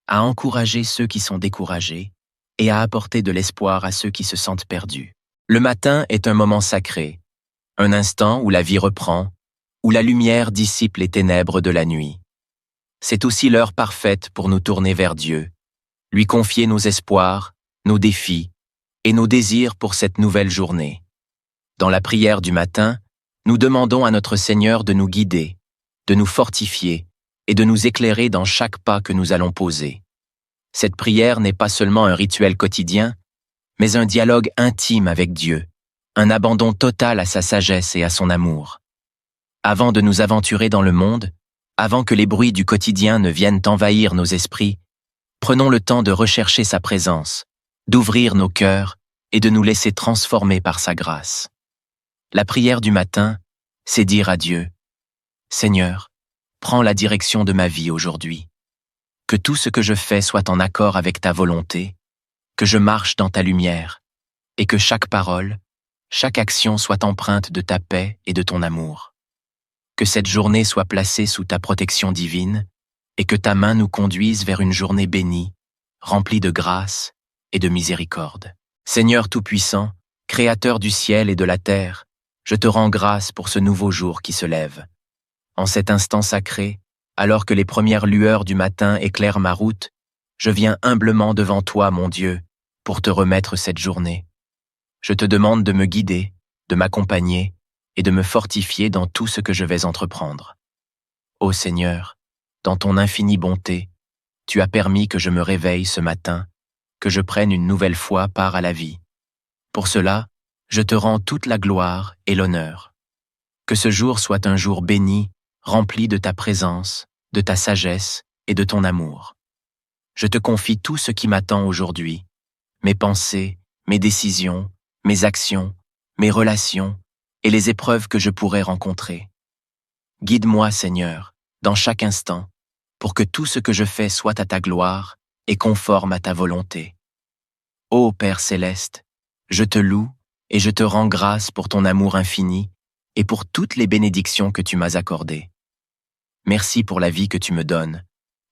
à encourager ceux qui sont découragés et à apporter de l'espoir à ceux qui se sentent perdus. Le matin est un moment sacré, un instant où la vie reprend, où la lumière dissipe les ténèbres de la nuit. C'est aussi l'heure parfaite pour nous tourner vers Dieu, lui confier nos espoirs, nos défis et nos désirs pour cette nouvelle journée. Dans la prière du matin, nous demandons à notre Seigneur de nous guider, de nous fortifier et de nous éclairer dans chaque pas que nous allons poser. Cette prière n'est pas seulement un rituel quotidien, mais un dialogue intime avec Dieu, un abandon total à sa sagesse et à son amour. Avant de nous aventurer dans le monde, avant que les bruits du quotidien ne viennent envahir nos esprits, prenons le temps de rechercher sa présence, d'ouvrir nos cœurs et de nous laisser transformer par sa grâce. La prière du matin, c'est dire à Dieu, « Seigneur, prends la direction de ma vie aujourd'hui. Que tout ce que je fais soit en accord avec ta volonté, que je marche dans ta lumière, et que chaque parole, chaque action soit empreinte de ta paix et de ton amour. Que cette journée soit placée sous ta protection divine, et que ta main nous conduise vers une journée bénie, remplie de grâce et de miséricorde. Seigneur Tout-Puissant, Créateur du ciel et de la terre, je te rends grâce pour ce nouveau jour qui se lève. En cet instant sacré, alors que les premières lueurs du matin éclairent ma route, je viens humblement devant toi, mon Dieu, pour te remettre cette journée. Je te demande de me guider, de m'accompagner et de me fortifier dans tout ce que je vais entreprendre. Ô Seigneur, dans ton infinie bonté, tu as permis que je me réveille ce matin, que je prenne une nouvelle fois part à la vie. Pour cela, je te rends toute la gloire et l'honneur. Que ce jour soit un jour béni, rempli de ta présence, de ta sagesse et de ton amour. Je te confie tout ce qui m'attend aujourd'hui, mes pensées, mes décisions, mes actions, mes relations et les épreuves que je pourrais rencontrer. Guide-moi, Seigneur, dans chaque instant, pour que tout ce que je fais soit à ta gloire et conforme à ta volonté. Ô Père céleste, je te loue et je te rends grâce pour ton amour infini et pour toutes les bénédictions que tu m'as accordées. Merci pour la vie que tu me donnes,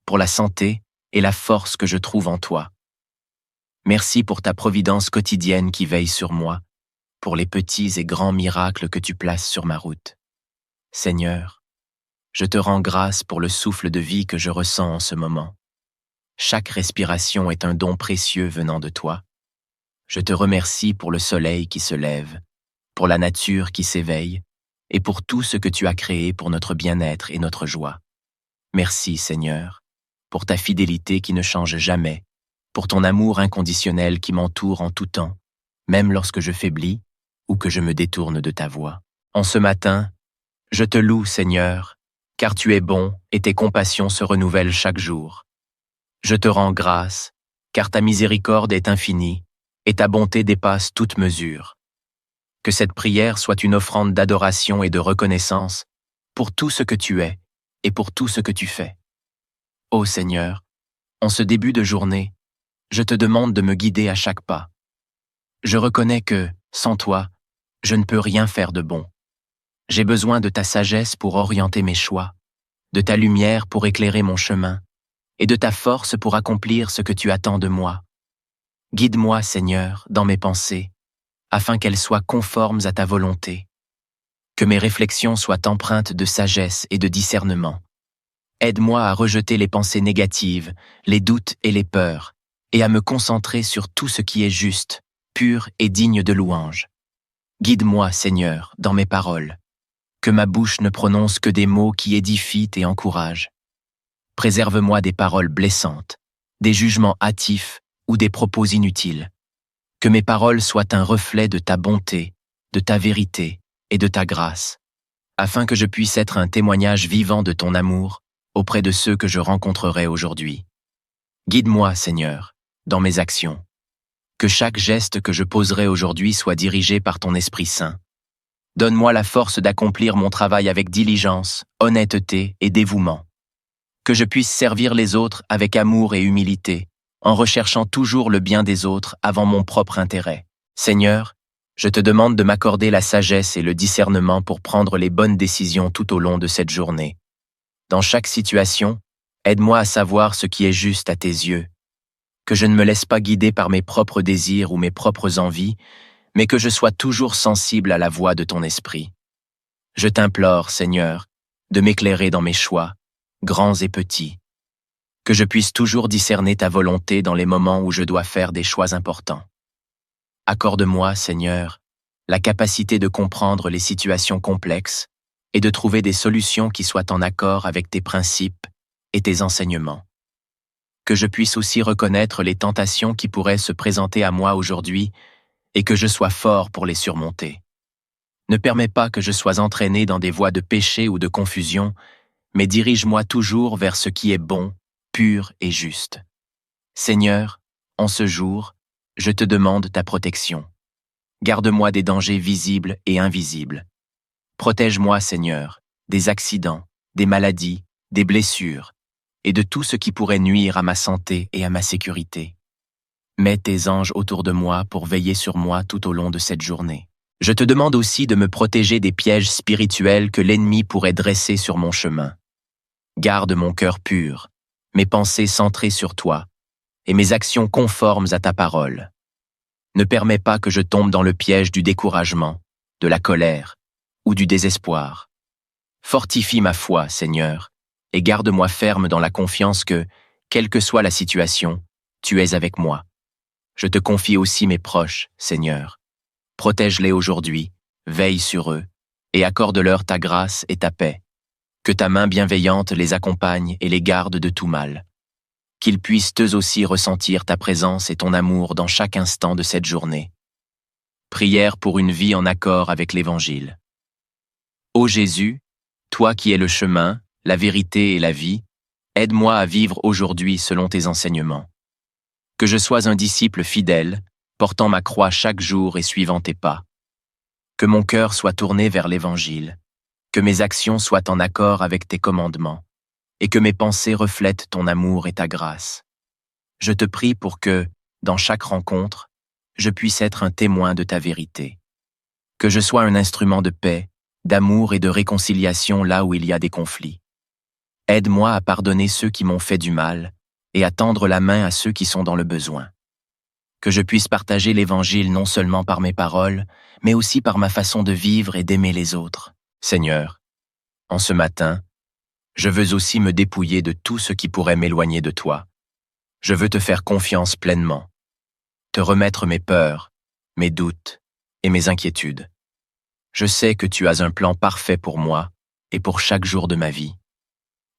pour la santé et la force que je trouve en toi. Merci pour ta providence quotidienne qui veille sur moi, pour les petits et grands miracles que tu places sur ma route. Seigneur, je te rends grâce pour le souffle de vie que je ressens en ce moment. Chaque respiration est un don précieux venant de toi. Je te remercie pour le soleil qui se lève, pour la nature qui s'éveille, et pour tout ce que tu as créé pour notre bien-être et notre joie. Merci, Seigneur, pour ta fidélité qui ne change jamais, pour ton amour inconditionnel qui m'entoure en tout temps, même lorsque je faiblis ou que je me détourne de ta voie. En ce matin, je te loue, Seigneur, car tu es bon et tes compassions se renouvellent chaque jour. Je te rends grâce, car ta miséricorde est infinie et ta bonté dépasse toute mesure. Que cette prière soit une offrande d'adoration et de reconnaissance pour tout ce que tu es et pour tout ce que tu fais. Ô Seigneur, en ce début de journée, je te demande de me guider à chaque pas. Je reconnais que, sans toi, je ne peux rien faire de bon. J'ai besoin de ta sagesse pour orienter mes choix, de ta lumière pour éclairer mon chemin, et de ta force pour accomplir ce que tu attends de moi. Guide-moi, Seigneur, dans mes pensées, afin qu'elles soient conformes à ta volonté. Que mes réflexions soient empreintes de sagesse et de discernement. Aide-moi à rejeter les pensées négatives, les doutes et les peurs, et à me concentrer sur tout ce qui est juste, pur et digne de louange. Guide-moi, Seigneur, dans mes paroles. Que ma bouche ne prononce que des mots qui édifient et encouragent. Préserve-moi des paroles blessantes, des jugements hâtifs ou des propos inutiles. Que mes paroles soient un reflet de ta bonté, de ta vérité et de ta grâce, afin que je puisse être un témoignage vivant de ton amour auprès de ceux que je rencontrerai aujourd'hui. Guide-moi, Seigneur, dans mes actions. Que chaque geste que je poserai aujourd'hui soit dirigé par ton Esprit Saint. Donne-moi la force d'accomplir mon travail avec diligence, honnêteté et dévouement. Que je puisse servir les autres avec amour et humilité, en recherchant toujours le bien des autres avant mon propre intérêt. Seigneur, je te demande de m'accorder la sagesse et le discernement pour prendre les bonnes décisions tout au long de cette journée. Dans chaque situation, aide-moi à savoir ce qui est juste à tes yeux. Que je ne me laisse pas guider par mes propres désirs ou mes propres envies, mais que je sois toujours sensible à la voix de ton esprit. Je t'implore, Seigneur, de m'éclairer dans mes choix, grands et petits. Que je puisse toujours discerner ta volonté dans les moments où je dois faire des choix importants. Accorde-moi, Seigneur, la capacité de comprendre les situations complexes et de trouver des solutions qui soient en accord avec tes principes et tes enseignements. Que je puisse aussi reconnaître les tentations qui pourraient se présenter à moi aujourd'hui et que je sois fort pour les surmonter. Ne permets pas que je sois entraîné dans des voies de péché ou de confusion, mais dirige-moi toujours vers ce qui est bon, pur et juste. Seigneur, en ce jour, je te demande ta protection. Garde-moi des dangers visibles et invisibles. Protège-moi, Seigneur, des accidents, des maladies, des blessures, et de tout ce qui pourrait nuire à ma santé et à ma sécurité. Mets tes anges autour de moi pour veiller sur moi tout au long de cette journée. Je te demande aussi de me protéger des pièges spirituels que l'ennemi pourrait dresser sur mon chemin. Garde mon cœur pur, mes pensées centrées sur toi, et mes actions conformes à ta parole. Ne permets pas que je tombe dans le piège du découragement, de la colère ou du désespoir. Fortifie ma foi, Seigneur, et garde-moi ferme dans la confiance que, quelle que soit la situation, tu es avec moi. Je te confie aussi mes proches, Seigneur. Protège-les aujourd'hui, veille sur eux, et accorde-leur ta grâce et ta paix. Que ta main bienveillante les accompagne et les garde de tout mal. Qu'ils puissent eux aussi ressentir ta présence et ton amour dans chaque instant de cette journée. Prière pour une vie en accord avec l'Évangile. Ô Jésus, toi qui es le chemin, la vérité et la vie, aide-moi à vivre aujourd'hui selon tes enseignements. Que je sois un disciple fidèle, portant ma croix chaque jour et suivant tes pas. Que mon cœur soit tourné vers l'Évangile, que mes actions soient en accord avec tes commandements, et que mes pensées reflètent ton amour et ta grâce. Je te prie pour que, dans chaque rencontre, je puisse être un témoin de ta vérité. Que je sois un instrument de paix, d'amour et de réconciliation là où il y a des conflits. Aide-moi à pardonner ceux qui m'ont fait du mal et à tendre la main à ceux qui sont dans le besoin. Que je puisse partager l'Évangile non seulement par mes paroles, mais aussi par ma façon de vivre et d'aimer les autres. Seigneur, en ce matin, je veux aussi me dépouiller de tout ce qui pourrait m'éloigner de toi. Je veux te faire confiance pleinement, te remettre mes peurs, mes doutes et mes inquiétudes. Je sais que tu as un plan parfait pour moi et pour chaque jour de ma vie.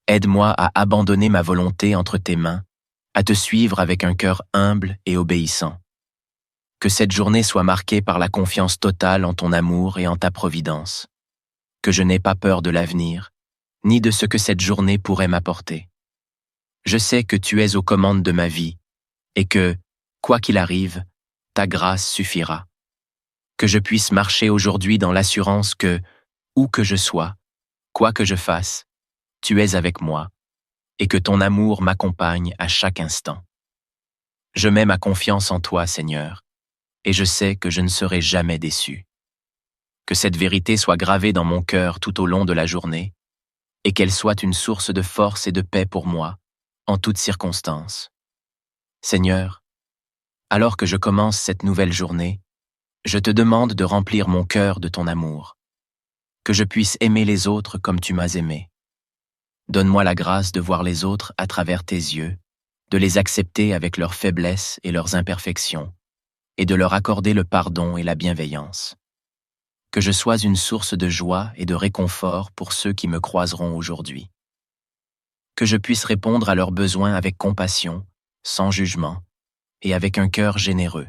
Aide-moi à abandonner ma volonté entre tes mains, à te suivre avec un cœur humble et obéissant. Que cette journée soit marquée par la confiance totale en ton amour et en ta providence. Que je n'ai pas peur de l'avenir, ni de ce que cette journée pourrait m'apporter. Je sais que tu es aux commandes de ma vie et que, quoi qu'il arrive, ta grâce suffira. Que je puisse marcher aujourd'hui dans l'assurance que, où que je sois, quoi que je fasse, tu es avec moi et que ton amour m'accompagne à chaque instant. Je mets ma confiance en toi, Seigneur, et je sais que je ne serai jamais déçu. Que cette vérité soit gravée dans mon cœur tout au long de la journée et qu'elle soit une source de force et de paix pour moi, en toutes circonstances. Seigneur, alors que je commence cette nouvelle journée, je te demande de remplir mon cœur de ton amour, que je puisse aimer les autres comme tu m'as aimé. Donne-moi la grâce de voir les autres à travers tes yeux, de les accepter avec leurs faiblesses et leurs imperfections, et de leur accorder le pardon et la bienveillance. Que je sois une source de joie et de réconfort pour ceux qui me croiseront aujourd'hui. Que je puisse répondre à leurs besoins avec compassion, sans jugement, et avec un cœur généreux.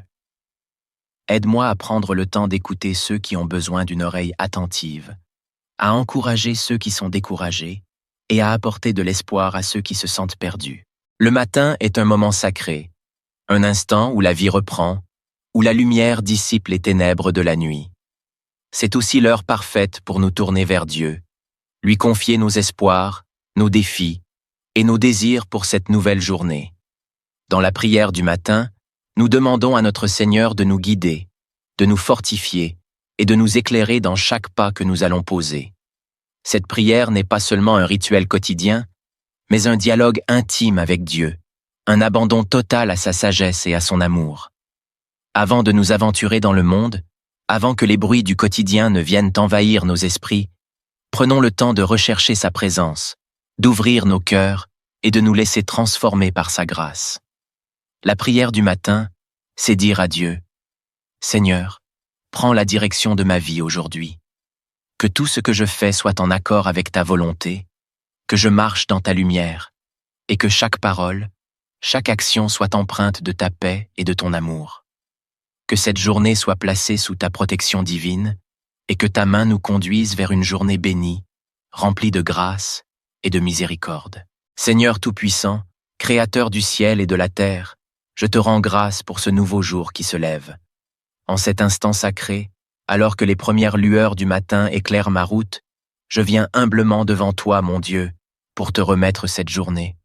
Aide-moi à prendre le temps d'écouter ceux qui ont besoin d'une oreille attentive, à encourager ceux qui sont découragés, et à apporter de l'espoir à ceux qui se sentent perdus. Le matin est un moment sacré, un instant où la vie reprend, où la lumière dissipe les ténèbres de la nuit. C'est aussi l'heure parfaite pour nous tourner vers Dieu, lui confier nos espoirs, nos défis et nos désirs pour cette nouvelle journée. Dans la prière du matin, nous demandons à notre Seigneur de nous guider, de nous fortifier et de nous éclairer dans chaque pas que nous allons poser. Cette prière n'est pas seulement un rituel quotidien, mais un dialogue intime avec Dieu, un abandon total à sa sagesse et à son amour. Avant de nous aventurer dans le monde, avant que les bruits du quotidien ne viennent envahir nos esprits, prenons le temps de rechercher sa présence, d'ouvrir nos cœurs et de nous laisser transformer par sa grâce. La prière du matin, c'est dire à Dieu, « Seigneur, prends la direction de ma vie aujourd'hui. Que tout ce que je fais soit en accord avec ta volonté, que je marche dans ta lumière, et que chaque parole, chaque action soit empreinte de ta paix et de ton amour. Que cette journée soit placée sous ta protection divine, et que ta main nous conduise vers une journée bénie, remplie de grâce et de miséricorde. Seigneur Tout-Puissant, Créateur du ciel et de la terre, je te rends grâce pour ce nouveau jour qui se lève. En cet instant sacré, alors que les premières lueurs du matin éclairent ma route, je viens humblement devant toi, mon Dieu, pour te remettre cette journée.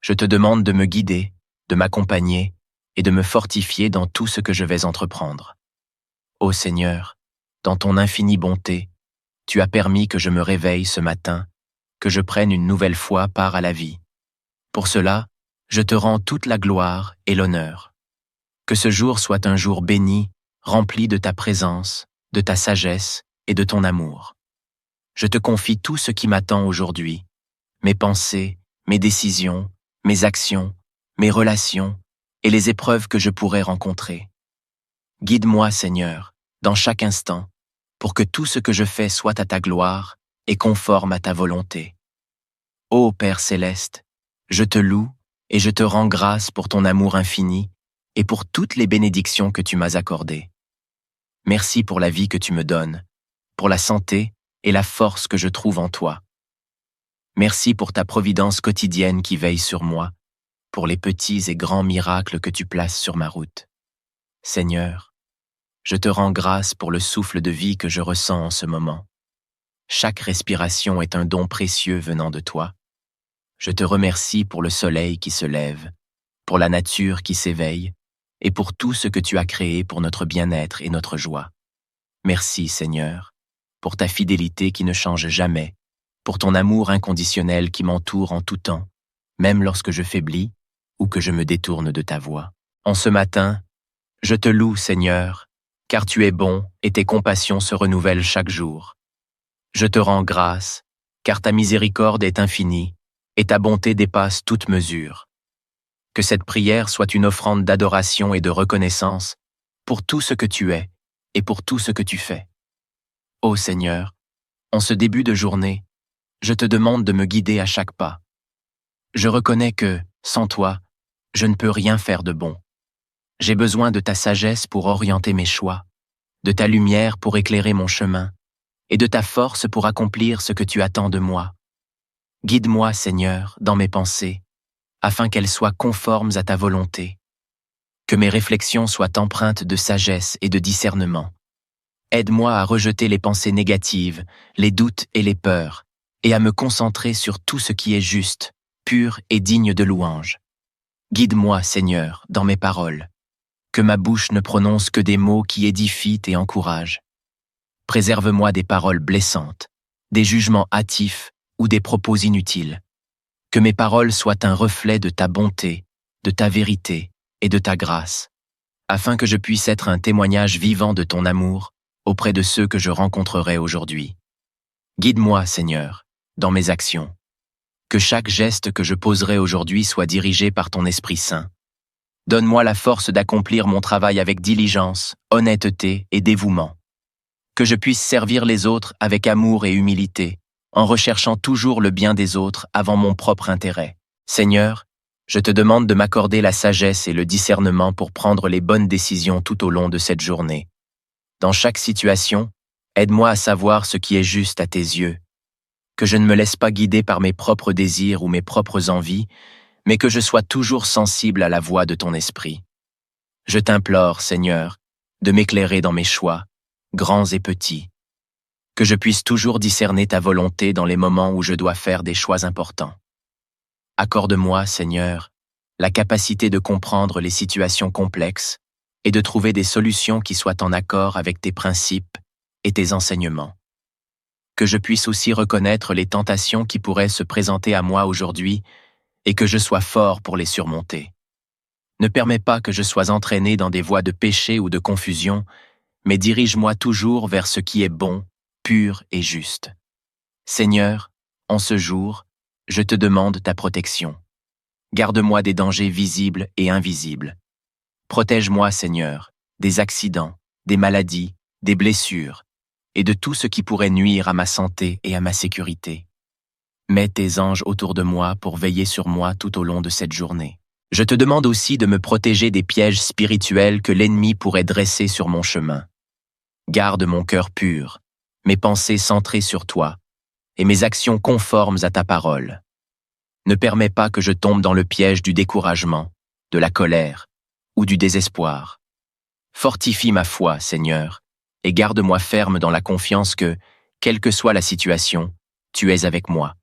Je te demande de me guider, de m'accompagner et de me fortifier dans tout ce que je vais entreprendre. Ô Seigneur, dans ton infinie bonté, tu as permis que je me réveille ce matin, que je prenne une nouvelle fois part à la vie. Pour cela, je te rends toute la gloire et l'honneur. Que ce jour soit un jour béni, rempli de ta présence, de ta sagesse et de ton amour. Je te confie tout ce qui m'attend aujourd'hui, mes pensées, mes décisions, mes actions, mes relations et les épreuves que je pourrais rencontrer. Guide-moi, Seigneur, dans chaque instant, pour que tout ce que je fais soit à ta gloire et conforme à ta volonté. Ô Père céleste, je te loue et je te rends grâce pour ton amour infini et pour toutes les bénédictions que tu m'as accordées. Merci pour la vie que tu me donnes, pour la santé et la force que je trouve en toi. Merci pour ta providence quotidienne qui veille sur moi, pour les petits et grands miracles que tu places sur ma route. Seigneur, je te rends grâce pour le souffle de vie que je ressens en ce moment. Chaque respiration est un don précieux venant de toi. Je te remercie pour le soleil qui se lève, pour la nature qui s'éveille, et pour tout ce que tu as créé pour notre bien-être et notre joie. Merci, Seigneur, pour ta fidélité qui ne change jamais, pour ton amour inconditionnel qui m'entoure en tout temps, même lorsque je faiblis ou que je me détourne de ta voie. En ce matin, je te loue, Seigneur, car tu es bon et tes compassions se renouvellent chaque jour. Je te rends grâce, car ta miséricorde est infinie et ta bonté dépasse toute mesure. Que cette prière soit une offrande d'adoration et de reconnaissance pour tout ce que tu es et pour tout ce que tu fais. Ô Seigneur, en ce début de journée, je te demande de me guider à chaque pas. Je reconnais que, sans toi, je ne peux rien faire de bon. J'ai besoin de ta sagesse pour orienter mes choix, de ta lumière pour éclairer mon chemin, et de ta force pour accomplir ce que tu attends de moi. Guide-moi, Seigneur, dans mes pensées, afin qu'elles soient conformes à ta volonté. Que mes réflexions soient empreintes de sagesse et de discernement. Aide-moi à rejeter les pensées négatives, les doutes et les peurs, et à me concentrer sur tout ce qui est juste, pur et digne de louange. Guide-moi, Seigneur, dans mes paroles. Que ma bouche ne prononce que des mots qui édifient et encouragent. Préserve-moi des paroles blessantes, des jugements hâtifs ou des propos inutiles. Que mes paroles soient un reflet de ta bonté, de ta vérité et de ta grâce, afin que je puisse être un témoignage vivant de ton amour auprès de ceux que je rencontrerai aujourd'hui. Guide-moi, Seigneur, dans mes actions. Que chaque geste que je poserai aujourd'hui soit dirigé par ton Esprit Saint. Donne-moi la force d'accomplir mon travail avec diligence, honnêteté et dévouement. Que je puisse servir les autres avec amour et humilité, en recherchant toujours le bien des autres avant mon propre intérêt. Seigneur, je te demande de m'accorder la sagesse et le discernement pour prendre les bonnes décisions tout au long de cette journée. Dans chaque situation, aide-moi à savoir ce qui est juste à tes yeux. Que je ne me laisse pas guider par mes propres désirs ou mes propres envies, mais que je sois toujours sensible à la voix de ton esprit. Je t'implore, Seigneur, de m'éclairer dans mes choix, grands et petits. Que je puisse toujours discerner ta volonté dans les moments où je dois faire des choix importants. Accorde-moi, Seigneur, la capacité de comprendre les situations complexes et de trouver des solutions qui soient en accord avec tes principes et tes enseignements. Que je puisse aussi reconnaître les tentations qui pourraient se présenter à moi aujourd'hui et que je sois fort pour les surmonter. Ne permets pas que je sois entraîné dans des voies de péché ou de confusion, mais dirige-moi toujours vers ce qui est bon, pur et juste. Seigneur, en ce jour, je te demande ta protection. Garde-moi des dangers visibles et invisibles. Protège-moi, Seigneur, des accidents, des maladies, des blessures, et de tout ce qui pourrait nuire à ma santé et à ma sécurité. Mets tes anges autour de moi pour veiller sur moi tout au long de cette journée. Je te demande aussi de me protéger des pièges spirituels que l'ennemi pourrait dresser sur mon chemin. Garde mon cœur pur, mes pensées centrées sur toi, et mes actions conformes à ta parole. Ne permets pas que je tombe dans le piège du découragement, de la colère ou du désespoir. Fortifie ma foi, Seigneur, et garde-moi ferme dans la confiance que, quelle que soit la situation, tu es avec moi.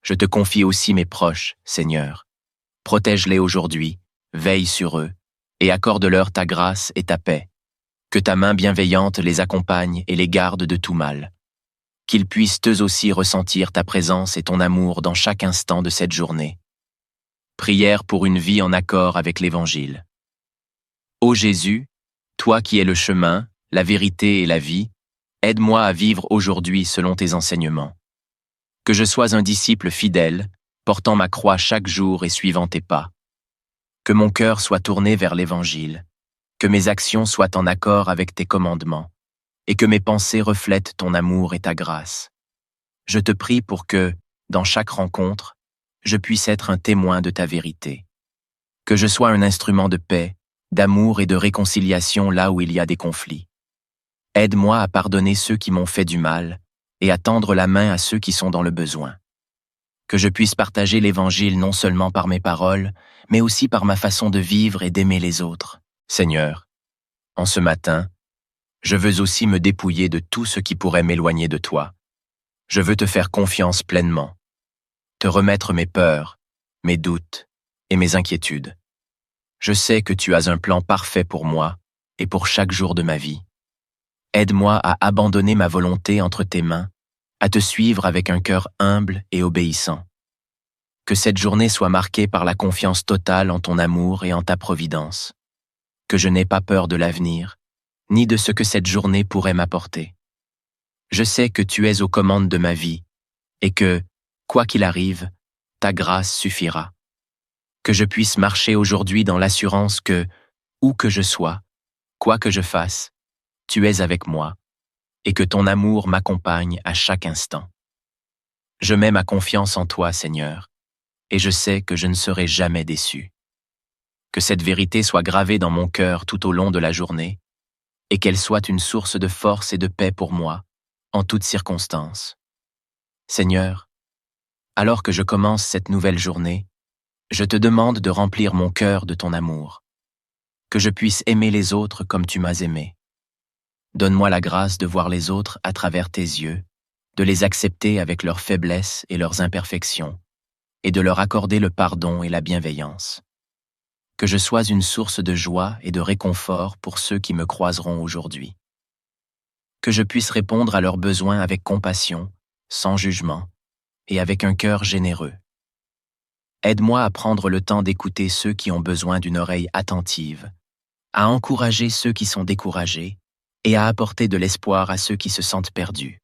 Je te confie aussi mes proches, Seigneur. Protège-les aujourd'hui, veille sur eux, et accorde-leur ta grâce et ta paix. Que ta main bienveillante les accompagne et les garde de tout mal. Qu'ils puissent eux aussi ressentir ta présence et ton amour dans chaque instant de cette journée. Prière pour une vie en accord avec l'Évangile. Ô Jésus, toi qui es le chemin, la vérité et la vie, aide-moi à vivre aujourd'hui selon tes enseignements. Que je sois un disciple fidèle, portant ma croix chaque jour et suivant tes pas. Que mon cœur soit tourné vers l'Évangile, que mes actions soient en accord avec tes commandements, et que mes pensées reflètent ton amour et ta grâce. Je te prie pour que, dans chaque rencontre, je puisse être un témoin de ta vérité. Que je sois un instrument de paix, d'amour et de réconciliation là où il y a des conflits. Aide-moi à pardonner ceux qui m'ont fait du mal et à tendre la main à ceux qui sont dans le besoin. Que je puisse partager l'Évangile non seulement par mes paroles, mais aussi par ma façon de vivre et d'aimer les autres. Seigneur, en ce matin, je veux aussi me dépouiller de tout ce qui pourrait m'éloigner de toi. Je veux te faire confiance pleinement, te remettre mes peurs, mes doutes et mes inquiétudes. Je sais que tu as un plan parfait pour moi et pour chaque jour de ma vie. Aide-moi à abandonner ma volonté entre tes mains, à te suivre avec un cœur humble et obéissant. Que cette journée soit marquée par la confiance totale en ton amour et en ta providence. Que je n'ai pas peur de l'avenir, ni de ce que cette journée pourrait m'apporter. Je sais que tu es aux commandes de ma vie et que, quoi qu'il arrive, ta grâce suffira. Que je puisse marcher aujourd'hui dans l'assurance que, où que je sois, quoi que je fasse, tu es avec moi et que ton amour m'accompagne à chaque instant. Je mets ma confiance en toi, Seigneur, et je sais que je ne serai jamais déçu. Que cette vérité soit gravée dans mon cœur tout au long de la journée et qu'elle soit une source de force et de paix pour moi, en toutes circonstances. Seigneur, alors que je commence cette nouvelle journée, je te demande de remplir mon cœur de ton amour, que je puisse aimer les autres comme tu m'as aimé. Donne-moi la grâce de voir les autres à travers tes yeux, de les accepter avec leurs faiblesses et leurs imperfections, et de leur accorder le pardon et la bienveillance. Que je sois une source de joie et de réconfort pour ceux qui me croiseront aujourd'hui. Que je puisse répondre à leurs besoins avec compassion, sans jugement, et avec un cœur généreux. Aide-moi à prendre le temps d'écouter ceux qui ont besoin d'une oreille attentive, à encourager ceux qui sont découragés et à apporter de l'espoir à ceux qui se sentent perdus.